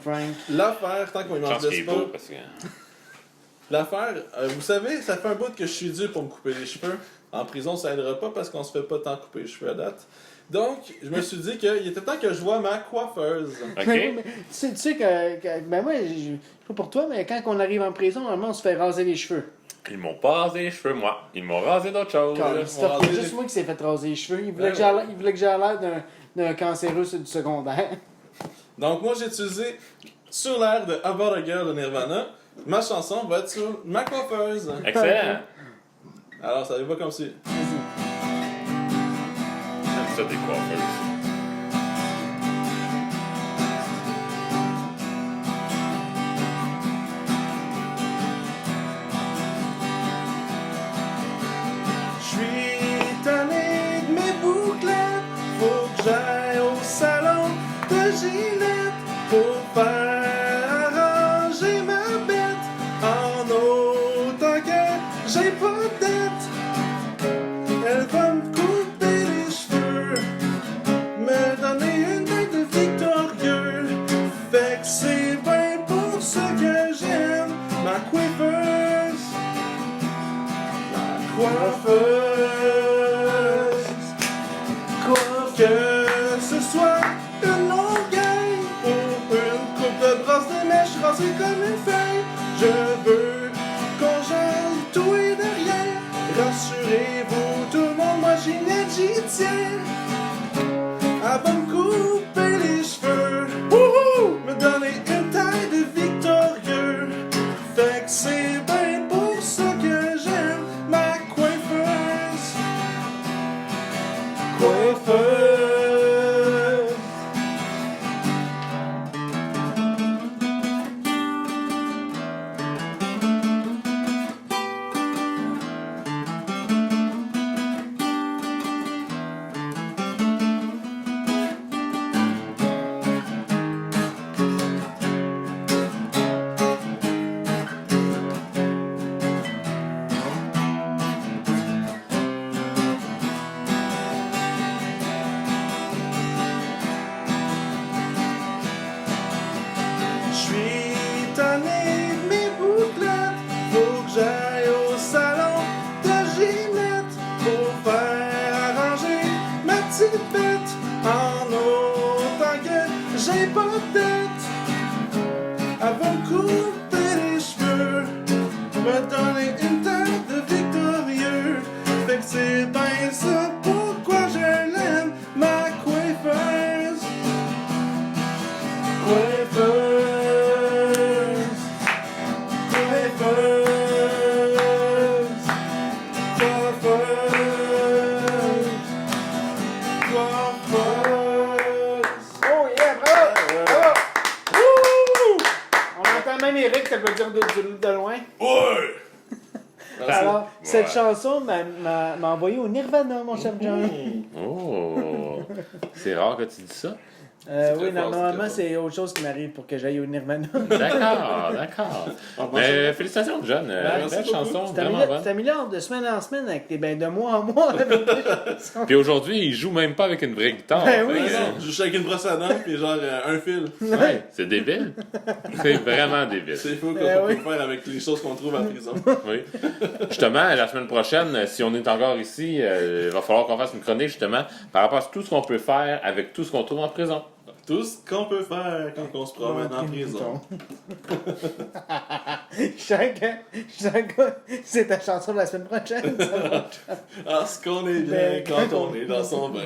S2: l'affaire, tant qu'on
S1: Je
S2: ne
S1: pense qu'il est
S2: pas,
S1: beau parce que.
S2: l'affaire, vous savez, ça fait un bout que je suis dû pour me couper les cheveux. En prison, ça aidera pas parce qu'on se fait pas tant couper les cheveux à date. Donc, je me suis dit qu'il était temps que je vois ma coiffeuse.
S1: OK?
S3: Mais tu sais ben moi, je sais pas pour toi, mais quand on arrive en prison, normalement, on se fait raser les cheveux.
S1: Ils m'ont pas rasé les cheveux, moi. Ils m'ont rasé d'autres choses.
S3: C'est
S2: raser
S3: juste
S2: les-
S3: moi qui s'est fait raser les cheveux. Il voulait
S2: Ouais,
S3: que j'aie l'air d'un cancéreux du secondaire.
S2: Donc, moi, j'ai utilisé sur l'air de About a Girl de Nirvana. Ma chanson va être sur ma coiffeuse.
S1: Excellent.
S2: Alors, ça va comme si.
S1: J'aime ça des coiffeuses.
S2: Je suis tanné de mes boucles à Ginette pour faire arranger ma bête. En autant que j'ai pas de dette, elle va me couper les cheveux, me donner une tête de victorieux. Fait que c'est bien pour ça que j'aime ma coiffeuse. Ma coiffeuse. Que ce soit une longueuil ou une coupe de brosse de mèche rasée comme une feuille, je veux qu'on gèle tout et derrière. Rassurez-vous tout le monde, moi j'y tiens. Elle va me couper les cheveux, wouhou, me donner une taille de victorieux. Fait que c'est bien pour ça que j'aime ma coiffeuse. Coiffeuse. J'suis tanné de mes bouclettes, faut que j'aille au salon de Ginette pour faire arranger ma petite bête. En autant que j'ai pas de tête, elle va me couper les cheveux, me donner une tête de victorieux. Fait que c'est bien ça pourquoi je l'aime, ma coiffeuse. Coiffeuse.
S3: Oh yeah, bravo! Bravo! Wouh! On entend même Eric, ça veut dire de loin.
S2: Ouais!
S3: Alors, cette chanson m'a envoyé au Nirvana, mon cher John.
S1: Oh! C'est rare que tu dis ça.
S3: Oui,
S2: très fort,
S3: normalement,
S2: c'est très
S3: c'est autre chose qui m'arrive pour que j'aille au Nirvana.
S1: D'accord, d'accord. Mais félicitations, John.
S2: merci
S1: Belle
S2: beaucoup.
S1: chanson,
S3: Tu
S1: vraiment bonne.
S3: t'améliores de semaine en semaine avec tes de mois en mois. Avec tes chansons.
S1: Puis aujourd'hui, il joue même pas avec une vraie guitare.
S3: Ben oui.
S1: Fait que,
S2: Je joue avec une brosse à dents puis genre un fil.
S1: ouais, c'est débile. C'est vraiment débile.
S2: C'est fou qu'on
S3: oui.
S2: peut faire avec les choses qu'on trouve en prison.
S1: Oui. Justement, la semaine prochaine, si on est encore ici, il va falloir qu'on fasse une chronique justement par rapport à tout ce qu'on peut faire avec tout ce qu'on trouve en prison.
S2: Tout ce qu'on peut faire quand on se promène en prison.
S3: Chacun, c'est ta chanson de la semaine prochaine. Ça va.
S2: Ah, ce qu'on est bien
S3: Ben,
S2: quand on est dans son bain.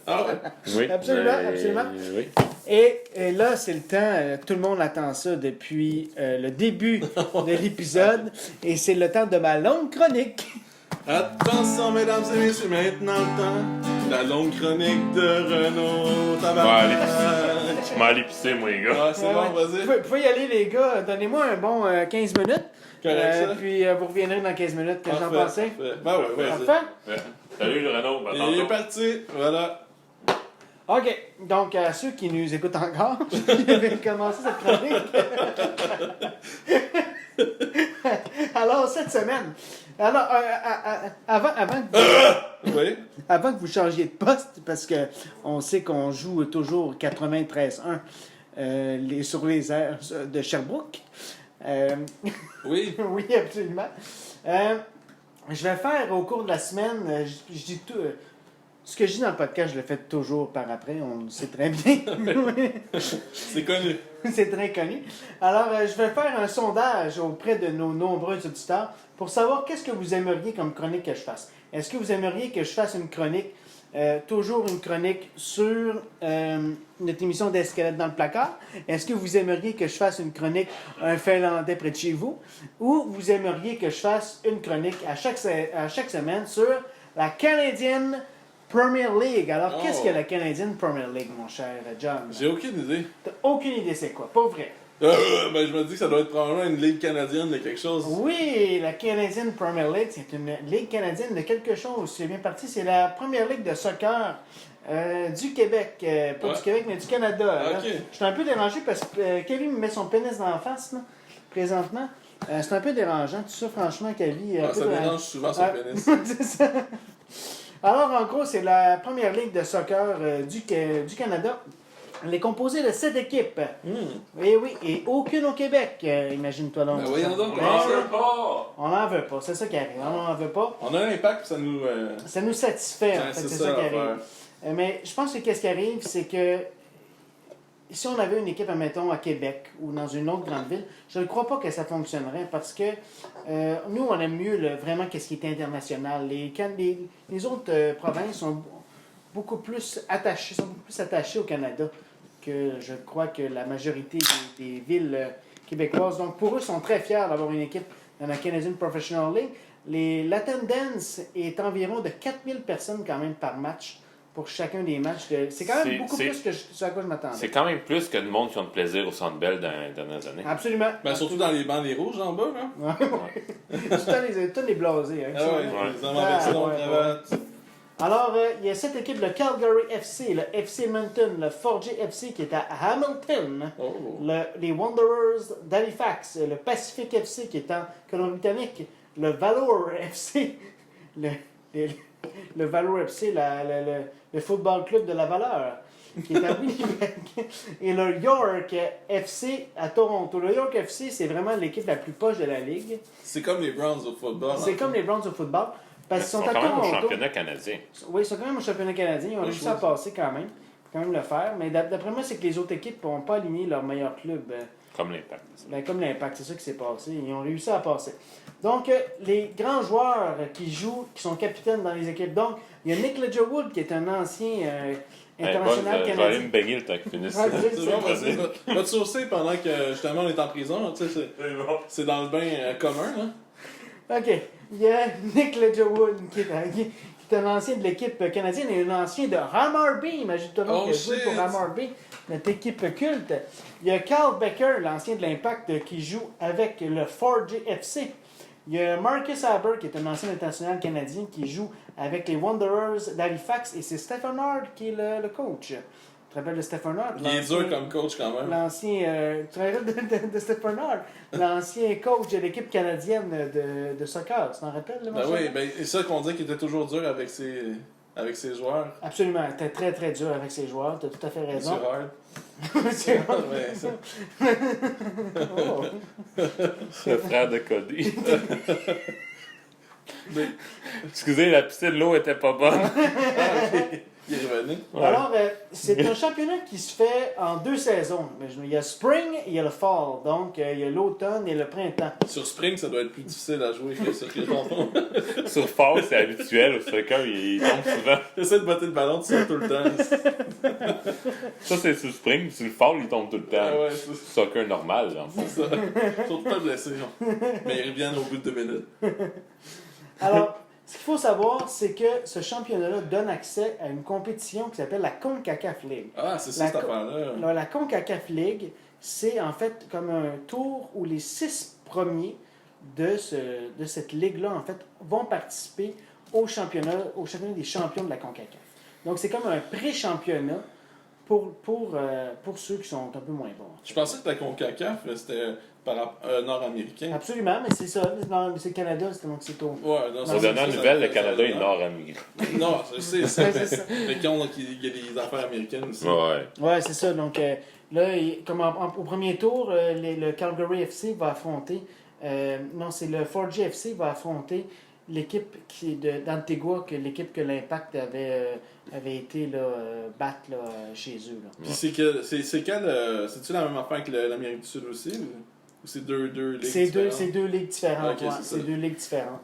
S2: Ah ouais.
S1: Oui.
S3: Absolument, absolument.
S1: Oui.
S3: Et là, c'est le temps, tout le monde attend ça depuis le début de l'épisode, et c'est le temps de ma longue chronique.
S2: Attention, mesdames et messieurs, maintenant le temps. La longue chronique de Renaud Tabarnak.
S1: Je m'en aller pisser, moi, les gars.
S2: Ah, c'est bon, vas-y.
S3: Vous pouvez y aller, les gars. Donnez-moi un bon 15 minutes.
S2: Correct, ça.
S3: Puis vous reviendrez dans 15 minutes. Qu'est-ce que j'en
S2: Parfait,
S3: pensais?
S2: parfait. Ben ouais, vas-y.
S3: Parfait?
S1: Ouais. Salut, Renaud.
S2: Il est parti, voilà.
S3: OK. Donc, à ceux qui nous écoutent encore, je vais commencer cette chronique. Alors, cette semaine. Alors,
S2: Oui.
S3: avant que vous changiez de poste, parce que on sait qu'on joue toujours 93-1 sur les airs de Sherbrooke.
S2: Oui.
S3: Oui, absolument. Je vais faire au cours de la semaine, je dis tout. Ce que je dis dans le podcast, je le fais toujours par après, on le sait très bien.
S2: C'est connu.
S3: C'est très connu. Alors, je vais faire un sondage auprès de nos nombreux auditeurs pour savoir qu'est-ce que vous aimeriez comme chronique que je fasse. Est-ce que vous aimeriez que je fasse une chronique, toujours une chronique sur notre émission d'Escalade dans le placard? Est-ce que vous aimeriez que je fasse une chronique Un Finlandais près de chez vous? Ou vous aimeriez que je fasse une chronique à chaque semaine sur la Canadian Premier League? Alors, qu'est-ce que la Canadian Premier League, mon cher John?
S2: J'ai aucune idée.
S3: T'as aucune idée c'est quoi, pas vrai?
S2: Ben, je me dis que ça doit être probablement une ligue canadienne de quelque chose.
S3: Oui, la Canadian Premier League, c'est une ligue canadienne de quelque chose. C'est bien parti, c'est la première ligue de soccer Du Québec. Pas
S2: Ouais.
S3: du Québec, mais du Canada. Là.
S2: Ok.
S3: Je suis un peu dérangé parce que Kevin me met son pénis dans la face, là, présentement. C'est un peu dérangeant, tout ça, franchement, Kevin.
S2: Ah, ça dérange souvent son pénis.
S3: C'est ça. Alors, en gros, c'est la première ligue de soccer du Canada. Elle est composée de 7 équipes. Et oui, et aucune au Québec, imagine-toi donc.
S2: Ben voyons donc.
S3: Ben,
S1: On veut pas!
S3: on n'en veut pas, c'est ça qui arrive. On n'en veut pas.
S2: On a un impact, ça nous.
S3: Ça nous satisfait, en
S2: Ouais,
S3: fait,
S2: c'est
S3: c'est
S2: ça,
S3: ça qui
S2: l'affaire.
S3: arrive. Mais je pense que qu'est-ce qui arrive, c'est que si on avait une équipe, admettons, à Québec ou dans une autre grande ville, je ne crois pas que ça fonctionnerait parce que nous, on aime mieux vraiment qu'est-ce qui est international. Les autres provinces sont beaucoup plus attachées au Canada que je crois que la majorité des villes québécoises. Donc, pour eux, ils sont très fiers d'avoir une équipe dans la Canadian Professional League. L'attendance est environ de 4000 personnes quand même par match pour chacun des matchs. C'est quand même beaucoup plus que ce à quoi je m'attendais.
S1: C'est quand même plus que de monde qui ont de plaisir au Centre Bell dans les dernières années.
S3: Absolument.
S2: Ben, surtout dans les bancs, les rouges en bas, là.
S3: Ouais, ouais. Tout les blasés. Hein,
S2: Ah ouais, les hommes avec ça,
S3: ouais,
S2: cravates.
S3: Alors, il y a cette équipe, le Calgary FC, le FC Edmonton, le Forge FC qui est à Hamilton,
S2: Oh.
S3: les Wanderers d'Halifax, le Pacific FC qui est en Colombie-Britannique, le Valour FC, le Valour FC, le football club de la valeur, qui est à Winnipeg, et le York FC à Toronto. Le York FC, c'est vraiment l'équipe la plus poche de la ligue.
S2: C'est comme les Browns au football.
S3: C'est comme les Browns au football. Parce
S1: Ils
S3: qu'ils
S1: sont
S3: sont à
S1: quand même au
S3: Toronto.
S1: championnat canadien.
S3: Oui, ils sont quand même au championnat canadien. Ils ont réussi à passer quand même. Faut quand même le faire. Mais d'après moi, c'est que les autres équipes n'ont pas aligné leur meilleur club.
S1: Comme l'Impact.
S3: Comme l'Impact, c'est ça qui s'est passé. Ils ont réussi à passer. Donc, les grands joueurs qui jouent, qui sont capitaines dans les équipes. Donc, il y a Nick Ledgerwood, qui est un ancien international
S1: Je vais aller
S3: canadien.
S1: me baigner le temps qu'ils finissent.
S3: Ouais,
S2: C'est bon, vas-y. Va te saucer pendant que justement on est en prison. Là, tu sais, c'est dans le bain commun. Là.
S3: OK. Il y a Nick Ledgerwood, qui est un ancien de l'équipe canadienne et un ancien de Hammarby. Imagine-toi donc
S2: Oh,
S3: qu'il a joué
S2: shit.
S3: pour Hammarby, notre équipe culte. Il y a Carl Becker, l'ancien de l'Impact, qui joue avec le Forge FC. Il y a Marcus Haber, qui est un ancien international canadien, qui joue avec les Wanderers d'Halifax. Et c'est Stephen Hart qui est le coach. Tu te rappelles de Stephen Hart?
S2: Il est dur comme coach quand même.
S3: L'ancien, tu te rappelles de Stephen Hart? L'ancien coach de l'équipe canadienne de soccer. Tu t'en rappelles?
S2: Ben oui, ben, c'est ça qu'on dit qu'il était toujours dur avec ses joueurs.
S3: Absolument. Il était très, très dur avec ses joueurs. Tu as tout à fait raison.
S2: Sur Hard.
S3: C'est vrai.
S2: Ouais, ça.
S3: Oh.
S1: Le frère de Cody. Excusez, la piscine de l'eau était pas bonne.
S2: Il est revenu.
S1: Ouais.
S3: Alors, c'est un championnat qui se fait en 2 saisons. Il y a spring et il y a le fall. Donc, il y a l'automne et le printemps.
S2: Sur Spring, ça doit être plus difficile à jouer que sur Créton.
S1: Sur Fall, c'est habituel. Au soccer, il tombe souvent.
S2: J'essaie de botter le ballon, tu sors tout le temps.
S1: Ça, c'est sur Spring. Sur le Fall, il tombe tout le temps.
S2: Ah ouais, c'est
S1: Soccer normal, dans le fond.
S2: ça. Ils sont tout le temps blessés. Mais ils reviennent au bout de 2 minutes.
S3: Alors, ce qu'il faut savoir, c'est que ce championnat-là donne accès à une compétition qui s'appelle la CONCACAF League.
S2: Ah, c'est ça,
S3: La
S2: cette
S3: co-
S2: affaire-là.
S3: La CONCACAF League, c'est en fait comme un tour où les 6 premiers de cette ligue-là, en fait, vont participer au championnat des champions de la CONCACAF. Donc, c'est comme un pré-championnat pour ceux qui sont un peu moins bons.
S2: Je pensais que la CONCACAF, c'était nord-américain.
S3: Absolument, mais c'est ça. C'est le Canada, donc c'est au...
S2: Ouais, non,
S1: Aux dernières nouvelles, le Canada est nord-américain.
S2: Non, je sais,
S3: C'est ça.
S2: mais qu'il y a des affaires américaines aussi.
S1: Ouais.
S3: Ouais, c'est ça. Donc là, comme au premier tour, le Calgary FC va affronter. Non, c'est le Forge FC va affronter l'équipe qui est d'Antigua, l'équipe que l'Impact avait été battre chez eux. Là.
S2: Puis c'est-tu la même affaire que l'Amérique du Sud aussi? Ou c'est deux ligues
S3: C'est
S2: différentes?
S3: deux ligues différentes.
S2: Ok,
S3: ouais,
S2: c'est ça.
S3: c'est 2 ligues différentes.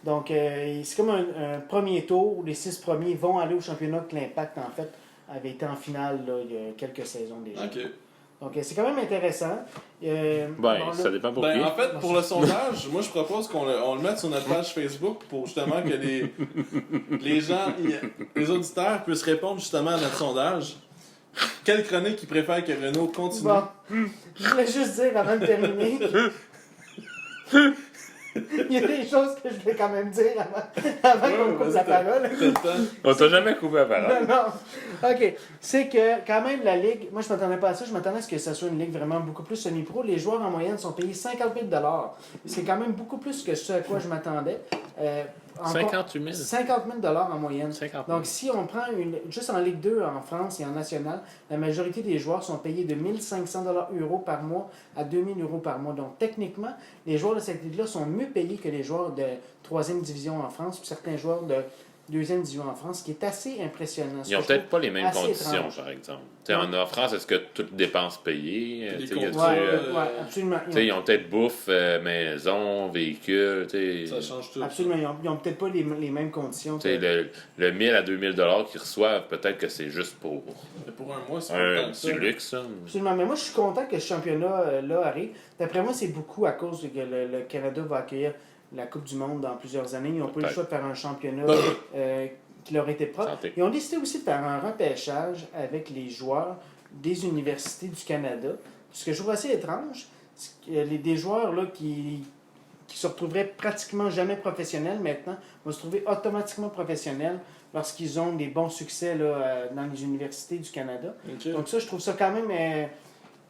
S3: Donc, c'est comme un premier tour où les 6 premiers vont aller au championnat que l'Impact, en fait, avait été en finale là, il y a quelques saisons déjà.
S2: OK.
S3: Donc, c'est quand même intéressant.
S1: Ben,
S3: Bon,
S1: ça
S3: là-
S1: dépend pour
S2: Ben,
S1: qui.
S2: en fait, pour le sondage, moi je propose qu'on le mette sur notre page Facebook pour justement que les gens, les auditeurs puissent répondre justement à notre sondage. Quelle chronique ils préfèrent que Renault continue?
S3: Bon, je voulais juste dire avant de terminer Il y a des choses que je vais quand même dire avant qu'on me coupe la parole.
S1: On t'a jamais coupé la parole.
S3: Non. OK. C'est que quand même la ligue, moi je m'attendais pas à ça, je m'attendais à ce que ça soit une ligue vraiment beaucoup plus semi-pro. Les joueurs en moyenne sont payés 50 000 $. C'est quand même beaucoup plus que ce à quoi je m'attendais.
S1: 58 000.
S3: 50 000 $ en moyenne.
S1: 50 000.
S3: Donc si on prend juste en Ligue 2 en France et en National, la majorité des joueurs sont payés de 1 500 € par mois à 2 000 € par mois. Donc techniquement, les joueurs de cette ligue-là sont mieux payés que les joueurs de 3e division en France, puis certains joueurs de 2e division en France, ce qui est assez impressionnant.
S1: Ils n'ont peut-être pas les mêmes
S3: assez
S1: conditions,
S3: étrange.
S1: par exemple. En France, est-ce que toutes dépenses payées?
S2: Les
S1: Y a-tu,
S2: contrats,
S3: Oui, absolument.
S1: ils ont peut-être bouffe, maison, véhicule.
S2: Ça change tout.
S3: Absolument. Ils n'ont peut-être pas les mêmes conditions.
S1: Le 1000 à 2000 $ qu'ils reçoivent, peut-être que c'est juste pour
S2: Mais pour un mois, c'est pas
S1: un
S2: tant que ça.
S1: petit luxe. Ça.
S3: Absolument. Mais moi, je suis content que ce championnat-là arrive. D'après moi, c'est beaucoup à cause que le Canada va accueillir la Coupe du Monde dans plusieurs années. Ils n'ont pas eu le choix de faire un championnat qui leur était propre.
S1: Santé.
S3: Ils ont décidé aussi de faire un repêchage avec les joueurs des universités du Canada. Ce que je trouve assez étrange, c'est que des joueurs là, qui se retrouveraient pratiquement jamais professionnels maintenant vont se trouver automatiquement professionnels lorsqu'ils ont des bons succès là, dans les universités du Canada.
S2: Ok.
S3: Donc ça, je trouve ça quand même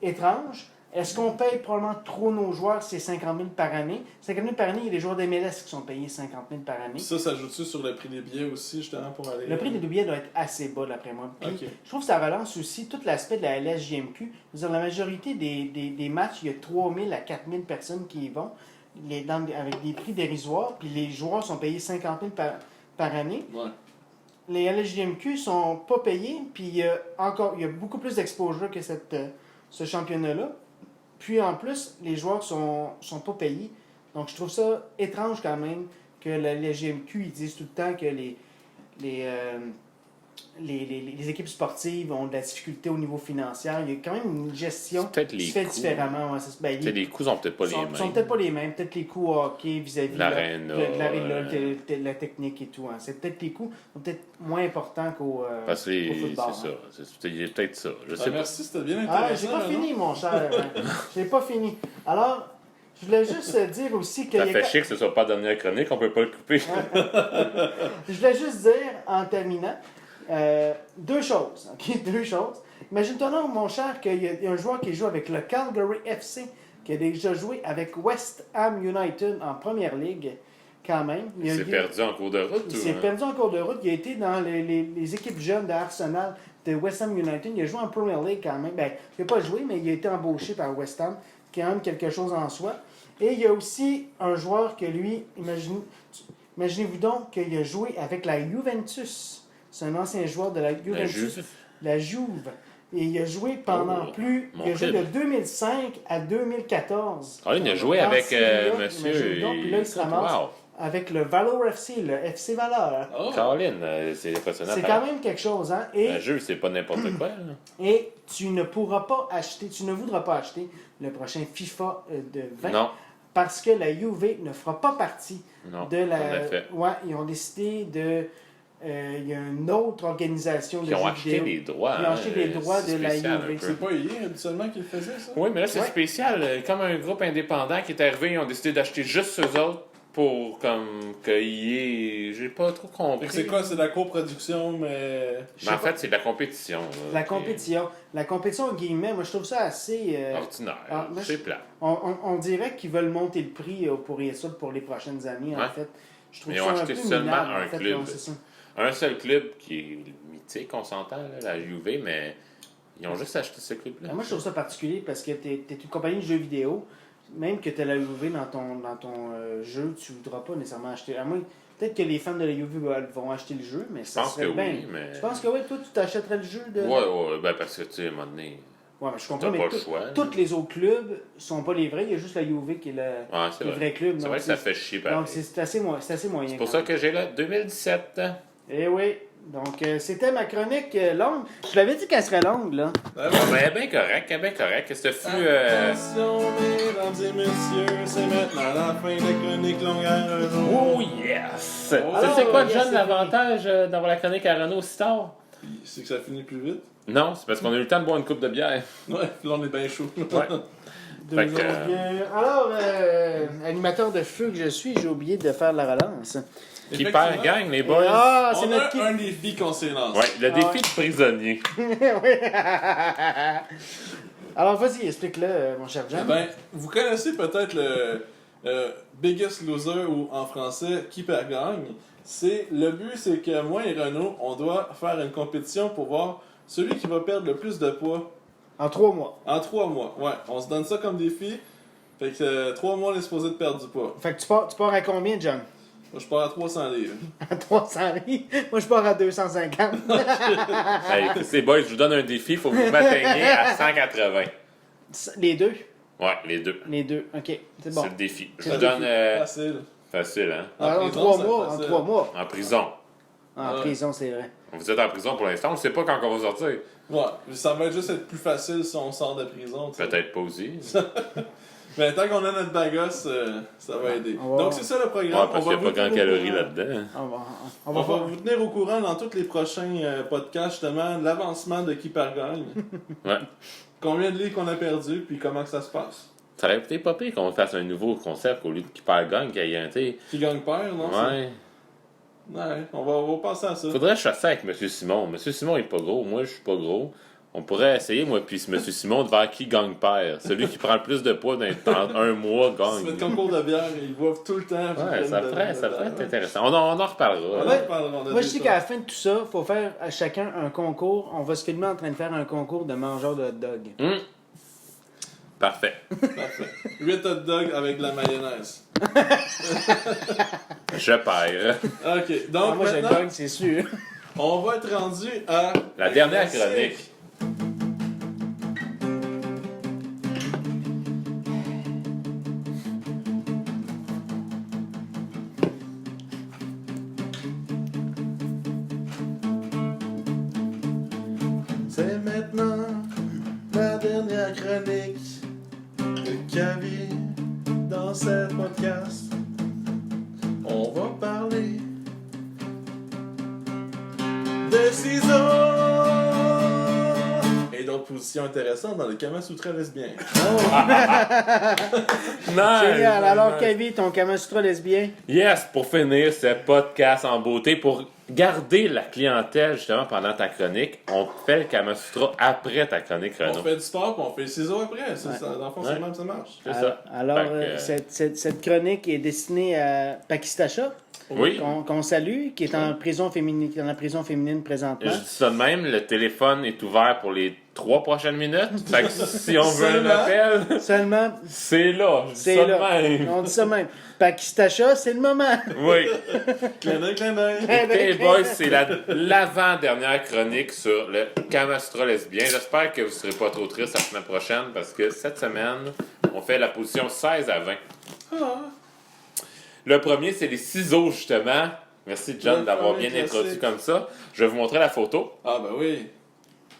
S3: étrange. Est-ce qu'on paye probablement trop nos joueurs, c'est 50 000 par année? 50 000 par année, il y a des joueurs d'MLS qui sont payés 50 000 par année.
S2: Ça joue-tu sur le prix des billets aussi, justement, pour aller...
S3: Le prix des billets doit être assez bas, d'après moi. Puis,
S2: Ok.
S3: je trouve que ça relance aussi tout l'aspect de la LSJMQ. Je veux dire, la majorité des matchs, il y a 3 000 à 4 000 personnes qui y vont, avec des prix dérisoires, puis les joueurs sont payés 50 000 par année.
S2: Ouais.
S3: Les LSJMQ sont pas payés, puis il y a beaucoup plus d'exposure que ce championnat-là. Puis en plus, les joueurs sont pas payés. Donc je trouve ça étrange quand même que la LGMQ ils disent tout le temps que les équipes sportives ont de la difficulté au niveau financier. Il y a quand même une gestion
S1: C'est peut-être
S3: qui
S1: les
S3: se fait
S1: coûts.
S3: différemment. Ouais,
S1: Les coûts sont peut-être pas les mêmes.
S3: sont peut-être pas les mêmes. Peut-être les coûts au hockey vis-à-vis de
S1: L'aréna,
S3: la technique et tout. Hein. C'est peut-être les coûts sont peut-être moins importants qu'au
S1: Parce que
S3: au football.
S1: c'est
S3: hein.
S1: ça. C'est peut-être ça. Je sais
S2: Ah,
S1: pas.
S2: merci, c'était bien
S3: Ah,
S2: intéressant.
S3: j'ai pas
S2: là,
S3: fini,
S2: non?
S3: mon cher. J'ai pas fini. Alors, je voulais juste dire aussi que...
S1: Ça fait chier que ce soit pas la dernière chronique, on peut pas le couper.
S3: Je voulais juste dire, en terminant, deux choses. OK? Deux choses. Imagine-toi donc, mon cher, qu'il y a un joueur qui joue avec le Calgary FC, qui a déjà joué avec West Ham United en Première Ligue, quand même.
S1: Il s'est perdu en cours de route.
S3: Il s'est perdu en cours de route. Il a été dans les équipes jeunes d'Arsenal, de West Ham United. Il a joué en Premier League quand même. Ben, il n'a pas joué, mais il a été embauché par West Ham, qui est quand même quelque chose en soi. Et il y a aussi un joueur que lui, imaginez-vous donc qu'il a joué avec la Juventus. C'est un ancien joueur de la Juventus. La Juve. Et il a joué pendant il a joué de 2005 à 2014.
S1: Ah, il a joué
S3: Dans
S1: avec
S3: ces là,
S1: monsieur.
S3: imagine donc, puis là, il se ramasse
S1: Wow.
S3: avec le Valor FC, le FC Valor.
S2: Oh.
S1: Colin, c'est impressionnant.
S3: C'est quand même quelque chose, hein?
S1: Un jeu, c'est pas n'importe quoi. Là.
S3: Et tu ne pourras pas acheter, tu ne voudras pas acheter le prochain FIFA de 20
S1: Non,
S3: parce que la Juve ne fera pas partie
S1: non.
S3: de la.
S1: En effet.
S3: Ouais, ils ont décidé de. Il y a une autre organisation de
S1: Ils ont
S3: jeux
S1: acheté
S3: vidéo.
S1: les droits.
S3: Ils ont acheté les droits
S1: c'est
S3: de la
S1: spécial un
S3: Juve.
S1: peu.
S2: C'est pas hier habituellement qu'ils le faisaient, ça?
S1: Oui, mais là, c'est
S3: Ouais.
S1: spécial. Comme un groupe indépendant qui est arrivé, ils ont décidé d'acheter juste eux autres pour comme qu'il y ait. J'ai pas trop
S2: Fait
S1: compris.
S2: que c'est quoi? C'est de la coproduction, mais...
S1: Mais en fait, c'est de la compétition. là,
S3: La
S1: qui
S3: compétition. La compétition, en guillemets, moi je trouve ça assez.
S1: est ordinaire.
S3: Ah, moi,
S1: C'est plat.
S3: On dirait qu'ils veulent monter le prix pour ça pour les prochaines années, en
S1: Ouais.
S3: fait. Je trouve
S1: Mais ils ont
S3: ça un
S1: acheté
S3: peu
S1: seulement
S3: minable,
S1: un
S3: en fait,
S1: club.
S3: ouais, c'est ça.
S1: Un seul club qui est mythique, on s'entend, là, la Juve, mais ils ont juste acheté ce club-là.
S3: Moi, je trouve ça particulier parce que tu es une compagnie de jeux vidéo. Même que tu as la Juve dans ton jeu, tu ne voudras pas nécessairement acheter. À moins, peut-être que les fans de la Juve vont acheter le jeu, mais
S1: Je
S3: ça
S1: pense que
S3: serait bien.
S1: oui, mais.
S3: Je pense que oui, toi, tu t'achèterais le jeu de.
S1: Ouais, ben parce que, tu sais, à un moment donné,
S3: Ouais, mais je
S1: t'as
S3: comprends,
S1: pas
S3: mais
S1: le choix.
S3: tous les autres clubs sont pas les vrais. Il y a juste la Juve qui est
S1: Ouais, c'est
S3: le
S1: vrai.
S3: vrai club.
S1: C'est
S3: donc
S1: vrai que ça fait chier, pareil.
S3: Donc, c'est assez moyen.
S1: C'est pour ça que j'ai là 2017.
S3: Eh oui. Donc, c'était ma chronique longue. Je l'avais dit qu'elle serait longue, là.
S2: Ah,
S1: Ah, ben, bien correct, bien correct. Ce fut.
S2: Attention, mesdames et messieurs, c'est maintenant la fin de la chronique longueur.
S1: Oh yes!
S3: Alors,
S1: c'est quoi,
S3: yes,
S1: John,
S3: c'est
S1: l'avantage d'avoir la chronique à Renault si tard?
S2: C'est que ça finit plus vite.
S1: Non, c'est parce qu'on a eu le temps de boire une coupe de bière.
S2: Ouais, puis là on est bien chaud.
S1: Ouais.
S3: Deux
S1: Fait que,
S3: autres bières. Alors, animateur de feu que je suis, j'ai oublié de faire la relance.
S1: Qui perd gagne, les boys?
S3: Ah, c'est
S2: On
S3: notre
S2: a
S3: qui...
S2: un défi qu'on s'est lancé.
S1: Ouais, le défi
S3: ouais.
S1: de prisonnier.
S3: Oui. Alors, vas-y, explique-le, mon cher
S2: Eh
S3: John.
S2: ben, vous connaissez peut-être le Biggest Loser ou en français Qui perd gagne. Le but, c'est que moi et Renaud, on doit faire une compétition pour voir celui qui va perdre le plus de poids
S3: En 3 mois.
S2: en 3 mois. Ouais, on se donne ça comme défi. Fait que 3 mois, on est supposé de perdre du poids.
S3: Fait que tu pars à combien, John?
S2: Moi, je pars à 300 livres.
S3: À 300 livres. Moi, je pars à 250.
S1: Hey, c'est boys, je vous donne un défi, il faut que vous m'atteigniez à 180.
S3: Les deux?
S1: Ouais, les deux.
S3: Les deux, ok. C'est bon.
S1: C'est le défi. Je
S3: C'est
S1: vous
S3: le
S1: donne
S2: Facile.
S1: facile, hein?
S3: Alors, en
S2: prison,
S3: 3
S2: c'est
S3: mois, en
S2: facile.
S3: 3 mois.
S1: En prison.
S3: En
S2: Ouais.
S3: prison, c'est vrai.
S1: Vous êtes en prison pour l'instant, on ne sait pas quand on va sortir.
S2: Ouais, ça va juste être plus facile si on sort de prison. tu sais.
S1: Peut-être pas aussi.
S2: Mais tant qu'on a notre bagasse, ça va aider.
S3: On va-
S2: Donc c'est ça le programme.
S1: Ouais, parce qu'il n'y a
S2: vous
S1: pas grand
S2: tenir au
S1: calorie
S2: courant.
S1: là-dedans.
S3: On
S2: On
S3: va
S2: va
S3: voir.
S2: vous tenir au courant dans tous les prochains podcasts, justement, de l'avancement de qui perd gagne.
S1: Ouais.
S2: Combien de livres qu'on a perdu, puis comment que ça se passe.
S1: Ça aurait peut-être pas pire qu'on fasse un nouveau concept au lieu de qui perd gagne, qu'il y ait un, tu sais.
S2: Qui gagne perd, non?
S1: Ouais.
S2: Ouais, on va penser à ça.
S1: Faudrait que je fasse ça avec M. Simon. M. Simon il est pas gros, moi je suis pas gros. On pourrait essayer, moi, puis M. Simon, de voir qui gagne perd. Celui qui prend le plus de poids dans un mois
S2: Si tu fais
S1: gagne.
S2: le concours de bière, ils boivent tout le temps.
S1: Ouais, ça ferait être intéressant. On en
S2: On
S1: reparlera.
S2: en
S3: Ouais.
S2: reparlera, on a
S3: Moi, je
S2: dit
S3: sais
S2: ça.
S3: qu'à la fin de tout ça, il faut faire à chacun un concours. On va se filmer en train de faire un concours de mangeurs de hot dog.
S1: Parfait.
S2: 8 hot dogs avec de la mayonnaise.
S1: Je perds.
S2: Ok, donc
S3: Moi, j'ai le
S2: maintenant,
S3: dog, c'est sûr.
S2: on va être rendu à...
S1: La dernière
S2: classique.
S1: chronique.
S2: C'est maintenant la dernière chronique de Cavi dans cette podcast. On va parler de ciseaux et d'autres positions intéressantes dans le Kama Sutra lesbien.
S3: Génial. Alors,
S1: nice.
S3: Kavi, ton Kamasutra lesbien.
S1: Yes, pour finir ce podcast en beauté, pour garder la clientèle justement pendant ta chronique, on fait le Kama Sutra après ta chronique,
S2: On
S1: Renaud.
S2: fait du sport puis on fait le ciseau après. Ça,
S3: Ouais.
S2: dans le fond,
S1: Ouais.
S2: c'est même ça marche.
S1: C'est ça.
S3: Alors,
S1: Fait que,
S3: cette chronique est destinée à Pakistacha,
S1: oui.
S3: qu'on salue, qui est en prison féminine, dans la prison féminine présentement.
S1: Je dis ça de même, le téléphone est ouvert pour les 3 prochaines minutes. Fait que si on veut un
S2: Seulement.
S1: appel,
S3: Seulement,
S1: c'est là. Je dis
S3: c'est
S1: ça de
S3: là.
S1: même.
S3: On dit ça même. Pakistacha, c'est le moment.
S1: Oui.
S2: Clin d'œil, clin d'œil.
S1: Écoutez, les boys, c'est l'avant-dernière chronique sur le Kama Sutra lesbien. J'espère que vous ne serez pas trop tristes la semaine prochaine parce que cette semaine, on fait la position 16 à 20.
S2: Ah.
S1: Le premier, c'est les ciseaux, justement. Merci, John,
S2: Le
S1: d'avoir
S2: premier
S1: bien introduit
S2: classique.
S1: comme ça. Je vais vous montrer la photo.
S2: Ah ben oui.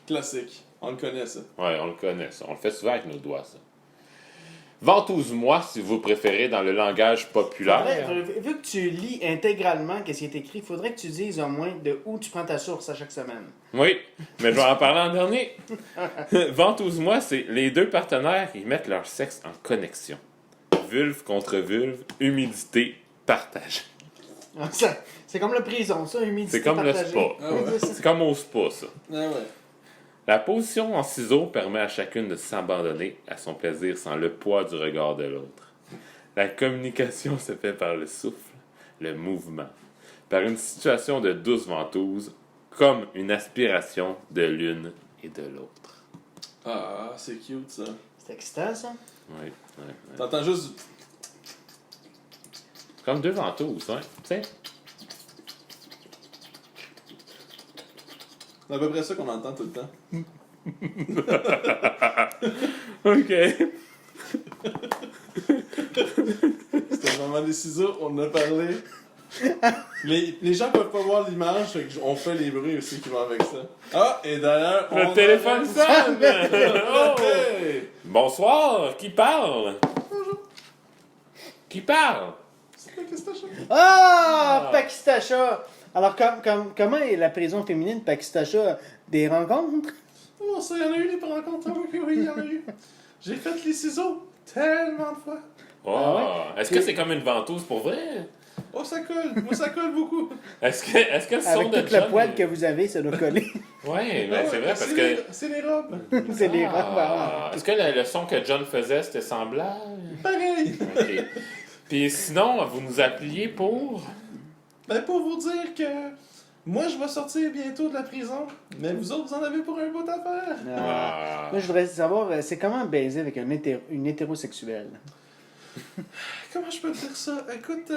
S2: Classique. On le connaît ça.
S1: Ouais, on le connaît, ça. On le fait souvent avec nos doigts, ça. Ventouse-moi, si vous préférez, dans le langage populaire.
S3: Vu que tu lis intégralement ce qui est écrit, il faudrait que tu dises au moins de où tu prends ta source à chaque semaine.
S1: Oui, mais je vais en parler en dernier. Ventouse-moi, c'est les deux partenaires qui mettent leur sexe en connexion. Vulve contre vulve, humidité, partage.
S3: Ah, c'est comme la prison, ça, humidité
S1: C'est comme le
S3: partagée.
S1: spa.
S2: Ah ouais.
S3: C'est ça.
S1: C'est comme au spa, ça.
S2: Ah ouais.
S1: La position en ciseaux permet à chacune de s'abandonner à son plaisir sans le poids du regard de l'autre. La communication se fait par le souffle, le mouvement, par une situation de douce ventouse, comme une aspiration de l'une et de l'autre.
S2: Ah, c'est cute ça.
S3: C'est excitant, ça.
S1: Oui, oui, oui.
S2: T'entends juste...
S1: C'est comme deux ventouses, hein? Tu sais?
S2: C'est à peu près ça qu'on entend tout le temps.
S1: OK.
S2: C'était le moment des ciseaux, on en a parlé. Les gens peuvent pas voir l'image, fait que on fait les bruits aussi qui vont avec ça. Ah, et d'ailleurs...
S1: Le téléphone sonne! Oh!
S2: Hey!
S1: Bonsoir! Qui parle? Qui parle?
S2: C'est quoi, qu'est-ce que t'as fait?
S3: Ah! Pakistacha! Alors, comment est la prison féminine Pakistacha? Des rencontres?
S2: Oh, ça, il y en a eu des rencontres. Ah oui, oui, il y en a eu. J'ai fait les ciseaux. Tellement de fois.
S1: Oh,
S3: Ah
S1: est-ce que c'est comme une ventouse pour vrai?
S2: Oh, ça colle. Moi, ça colle beaucoup.
S1: Est-ce que le son
S3: Avec
S1: de
S3: tout
S1: John...
S3: le poil que vous avez, ça doit coller.
S1: Ouais, ben c'est vrai parce que...
S2: C'est les robes.
S3: C'est les
S1: Ah, est-ce que le son que John faisait, c'était semblable?
S2: Pareil.
S1: OK. Puis sinon, vous nous appeliez pour...
S2: Ben, pour vous dire que moi, je vais sortir bientôt de la prison, mais vous autres, vous en avez pour un bout à faire.
S1: Ah.
S3: Moi, je voudrais savoir, c'est comment baiser avec une hétérosexuelle?
S2: Comment je peux te dire ça? Écoute,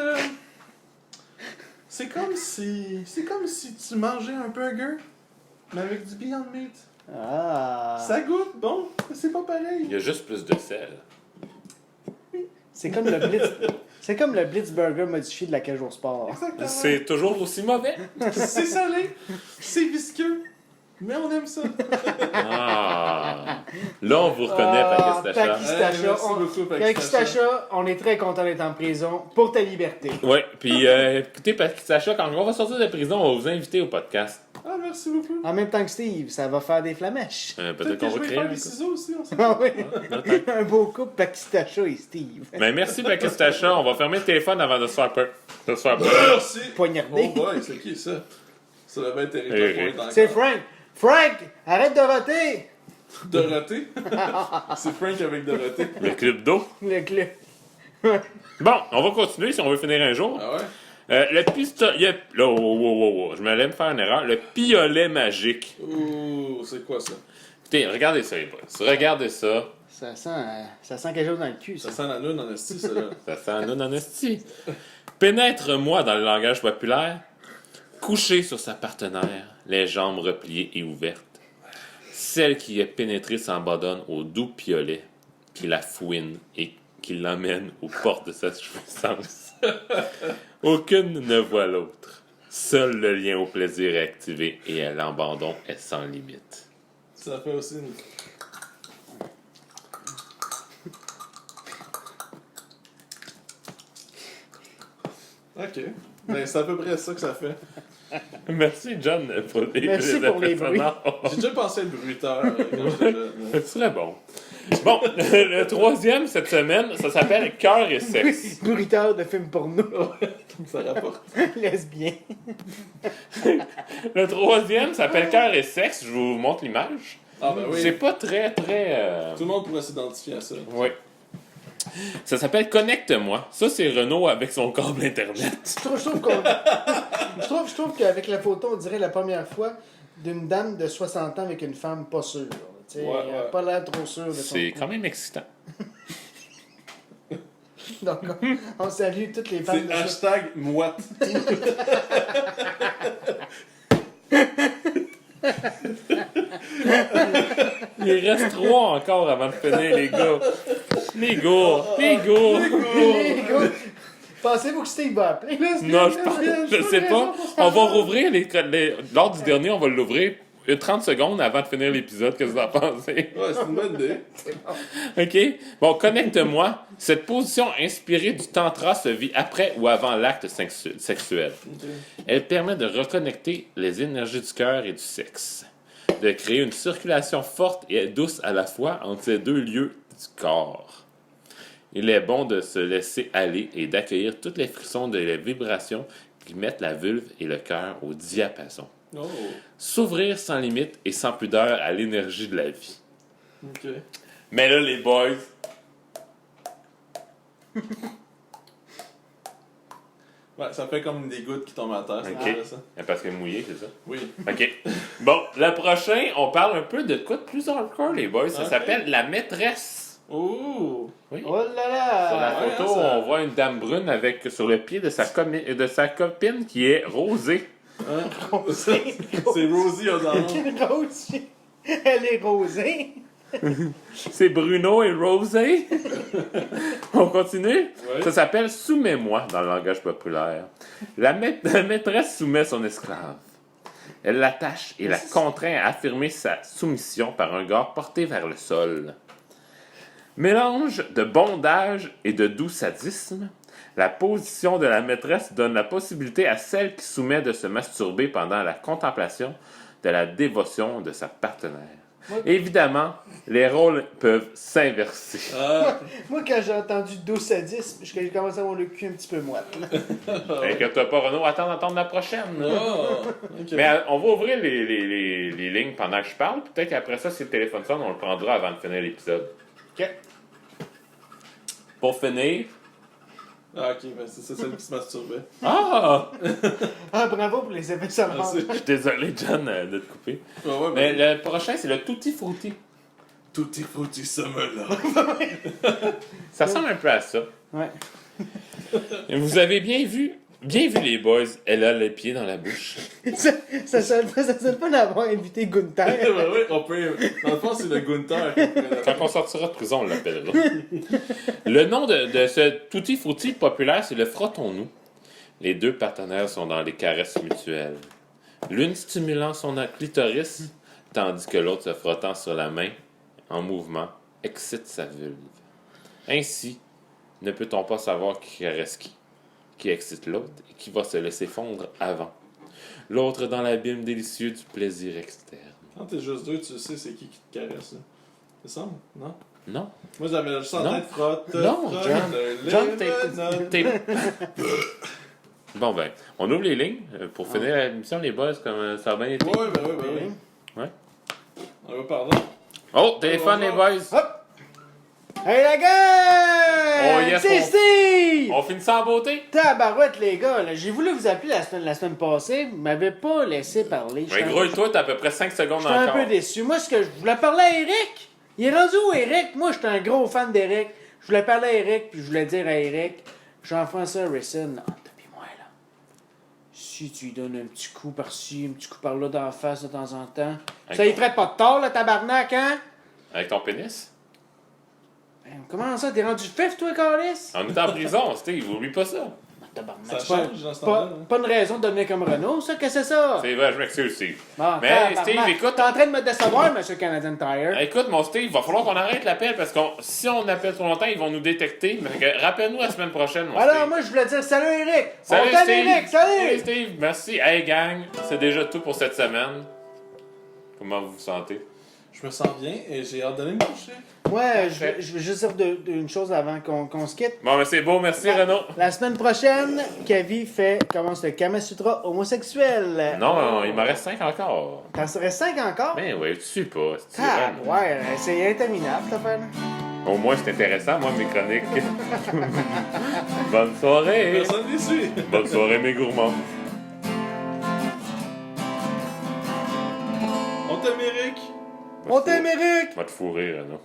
S2: c'est comme si tu mangeais un burger, mais avec du Beyond Meat.
S3: Ah!
S2: Ça goûte bon, mais c'est pas pareil.
S1: Il y a juste plus de sel.
S3: C'est comme le Blitz... C'est comme le Blitzburger modifié de la cage au sport.
S2: Exactement.
S1: C'est toujours aussi mauvais.
S2: C'est salé, c'est visqueux, mais on aime ça.
S1: Ah. Là, on vous reconnaît, Pakistacha.
S3: Pakistacha.
S2: Merci
S3: on...
S2: beaucoup, Pakistacha.
S3: Pakistacha, on est très content d'être en prison pour ta liberté.
S1: Ouais, puis écoutez, Pakistacha, quand on va sortir de prison, on va vous inviter au podcast.
S2: Ah, merci beaucoup.
S3: En même temps que Steve, ça va faire des flamèches.
S1: Peut-être qu'on
S2: que
S1: va
S2: je vais
S1: créer
S2: faire
S1: un
S2: des
S1: couple.
S2: ciseaux aussi, on sait.
S3: Ah oui.
S1: Peut-être.
S3: Un beau couple Pakistacha et Steve.
S1: Mais merci, Pakistacha. On va fermer le téléphone avant de se faire peur. De se faire peur.
S2: Merci.
S3: Poignardé.
S2: Oh boy, c'est qui ça? Ça devait être
S1: Eh, eh.
S2: terrible.
S3: C'est Frank. Frank, arrête de roter.
S2: Dorothée? C'est Frank avec Dorothée.
S1: Le club d'eau.
S3: Le club.
S1: Bon, on va continuer si on veut finir un jour.
S2: Ah ouais?
S1: Le pistolet... Là, wow. Je m'allais me faire une erreur. Le piolet magique.
S2: Ouh, c'est quoi ça?
S1: Écoutez, regardez ça, les boys. Regardez ça.
S3: Ça sent quelque chose dans le cul, ça.
S2: Ça sent la lune en esti, ça là.
S1: Ça sent un honesty. Pénètre-moi dans le langage populaire. Couché sur sa partenaire, les jambes repliées et ouvertes. Celle qui est pénétrée s'abandonne au doux piolet, qui la fouine et qui l'emmène aux portes de sa jouissance. Aucune ne voit l'autre. Seul le lien au plaisir est activé et l'abandon est sans limite.
S2: Ça fait aussi une... Ok. Ben, c'est à peu près ça que ça fait.
S1: Merci, John, pour les
S3: Merci pour les
S1: effets
S3: bruits.
S1: sonores.
S2: J'ai déjà pensé à être bruiteur quand j'étais jeune.
S1: Ce serait bon. Bon, le troisième cette semaine, ça s'appelle Cœur et sexe.
S3: Bruiteur de films porno.
S2: Ça rapporte.
S3: Lesbien.
S1: Le troisième s'appelle Cœur et sexe. Je vous montre l'image.
S2: Ah ben
S1: C'est
S2: oui.
S1: pas très.
S2: Tout le monde pourrait s'identifier à ça.
S1: Oui. Ça s'appelle Connecte-moi. Ça, c'est Renaud avec son câble Internet.
S3: Je trouve qu'avec la photo, on dirait la première fois d'une dame de 60 ans avec une femme pas sûre. Tu sais,
S2: Ouais.
S3: pas l'air trop sûre de son
S1: C'est
S3: coup.
S1: quand même excitant.
S3: Donc, on salue toutes les femmes
S2: C'est hashtag moite.
S1: Il reste 3 encore avant de finir, les gars. Les gars.
S3: Pensez-vous que Steve va appeler?
S1: Non, je sais pas. On va rouvrir lors du dernier, on va l'ouvrir 30 secondes avant de finir l'épisode. Qu'est-ce que vous en pensez?
S2: Ouais, c'est une bonne idée.
S1: OK? Bon, connecte-moi. Cette position inspirée du tantra se vit après ou avant l'acte sexuel. Elle permet de reconnecter les énergies du cœur et du sexe, de créer une circulation forte et douce à la fois entre ces deux lieux du corps. Il est bon de se laisser aller et d'accueillir toutes les frissons de les vibrations qui mettent la vulve et le cœur au diapason.
S2: Oh,
S1: S'ouvrir sans limite et sans pudeur à l'énergie de la vie.
S2: ok.
S1: Mais là, les boys,
S2: Ouais, ça fait comme des gouttes qui tombent à terre, c'est
S1: Ok.
S2: vrai, ça.
S1: parce qu'elle est mouillée, c'est ça?
S2: Oui.
S1: OK. Bon, le prochain, on parle un peu de quoi de plus hardcore, les boys. Ça
S2: Ok.
S1: s'appelle La Maîtresse.
S2: Ouh!
S1: Oui.
S3: Oh là
S1: Sur la
S3: là!
S2: ouais,
S1: photo,
S2: ça-
S1: on voit une dame brune avec sur le pied de sa copine qui est rosée.
S2: Hein? C'est Rosie O'Donnell.
S3: Rosée. Elle est rosée.
S1: C'est Bruno et Rosé. On continue?
S2: Ouais.
S1: Ça s'appelle Soumets-moi dans le langage populaire. La maîtresse soumet son esclave. Elle l'attache et la contraint à affirmer sa soumission par un regard porté vers le sol. Mélange de bondage et de doux sadisme, la position de la maîtresse donne la possibilité à celle qui soumet de se masturber pendant la contemplation de la dévotion de sa partenaire. Évidemment, les rôles peuvent s'inverser.
S2: Ah,
S3: Moi, quand j'ai entendu 12 à 10, j'ai commencé à avoir le cul un petit peu moite. Là.
S1: Inquiète-toi pas, Renaud, attendre la prochaine.
S2: oh, ok.
S1: Mais on va ouvrir les lignes pendant que je parle. Peut-être qu'après ça, si le téléphone sonne, on le prendra avant de finir l'épisode.
S3: OK.
S1: Pour finir...
S2: Ah, ok, ben c'est ça, celle qui se masturbait.
S1: Ah!
S3: Ah, bravo pour les effets sonores.
S2: Merci.
S1: Je suis désolé, John, de te couper.
S2: Ouais, ouais,
S1: Mais
S2: ben,
S1: le prochain, c'est le Tutti Frutti.
S2: tout est foutu, ça me l'a.
S1: Ça ressemble un peu à ça.
S3: Ouais.
S1: Et vous avez bien vu les boys. Elle a les pieds dans la bouche.
S3: ça sonne pas d'avoir invité Gunther.
S2: Ben oui, on peut. Dans le fond, c'est le Gunther.
S1: Quand on sortira de prison, on l'appellera. Le nom de ce Tutti Frutti populaire, c'est le Frottons-nous. Les deux partenaires sont dans les caresses mutuelles. L'une stimulant son clitoris, tandis que l'autre se frottant sur la main, en mouvement, excite sa vulve. Ainsi, ne peut-on pas savoir qui caresse qui excite l'autre et qui va se laisser fondre avant. L'autre dans l'abîme délicieux du plaisir externe.
S2: Quand t'es juste deux, tu sais c'est qui te caresse. Là. C'est ça? Non?
S1: Non?
S2: Moi, j'avais juste en
S1: Non.
S2: tête frotte.
S1: Non,
S2: frotte,
S1: John.
S2: le
S1: John,
S2: menottes.
S1: t'es... Bon ben, on ouvre les lignes pour finir l'émission, les boys, comme ça a bien été.
S2: Ouais, ben oui, ben oui.
S1: Ouais.
S2: On va pardon.
S1: Oh, téléphone, les boys!
S3: Hop! Hey la gang!
S1: Oh, yes,
S3: C'est
S1: on-
S3: Steve!
S1: On finit ça en beauté?
S3: Tabarouette, les gars, là, j'ai voulu vous appeler la semaine passée, vous m'avez pas laissé parler.
S1: Mais grouille-toi, t'as à peu près 5 secondes
S3: J'étais un
S1: encore.
S3: peu déçu. Moi, ce que je voulais parler à Eric. Il est rendu où, Eric? Moi, j'étais un gros fan d'Eric. Je voulais parler à Eric, puis je voulais dire à Eric, Jean-François Harrison, entre puis moi, là, si tu lui donnes un petit coup par-ci, un petit coup par-là dans la face de temps en temps, ça y ferait pas de tort, le tabarnak, hein?
S1: Avec ton pénis?
S3: Ben, comment ça? T'es rendu fif, toi, Carlis?
S1: On est en prison, Steve, oublie pas ça.
S3: Tabarnak,
S2: Ça
S3: c'est pas,
S2: change dans ce
S3: pas,
S2: temps-là, hein.
S3: pas une raison de devenir comme Renault, ça? Qu'est-ce que c'est ça?
S1: C'est vrai, je m'excuse, Steve.
S3: Bon,
S1: Mais,
S3: tabarnak.
S1: Steve, écoute-
S3: T'es en train de me décevoir, monsieur Canadian Tire.
S1: Écoute, mon Steve, il va falloir qu'on arrête l'appel parce que si on appelle trop longtemps, ils vont nous détecter. Mais rappelle-nous la semaine prochaine, mon
S3: Alors,
S1: Steve.
S3: moi, je voulais dire salut, Eric!
S1: Salut,
S3: On t'aime,
S1: Steve.
S3: Eric! Salut!
S1: Salut, Steve. Merci. Hey, gang, c'est déjà tout pour cette semaine. Comment vous vous sentez?
S2: Je me sens bien et j'ai hâte d'aller me coucher.
S3: Ouais, je veux juste dire une chose avant qu'on se quitte.
S1: Bon, ben c'est beau. Merci, Renaud.
S3: La semaine prochaine, Kavi commence le Kama Sutra homosexuel.
S1: Non, il m'en reste 5 encore.
S3: T'en serais 5 encore?
S1: Ben oui, tu suis pas. c'est
S3: Ah,
S1: vrai.
S3: ouais, c'est interminable, cette affaire.
S1: Au moins, c'est intéressant, moi, mes chroniques. Bonne soirée.
S2: Personne n'y suit.
S1: Bonne soirée, mes gourmands.
S2: On t'aime, Eric.
S3: On t'aime, Eric!
S1: Va te fourrer, Renaud.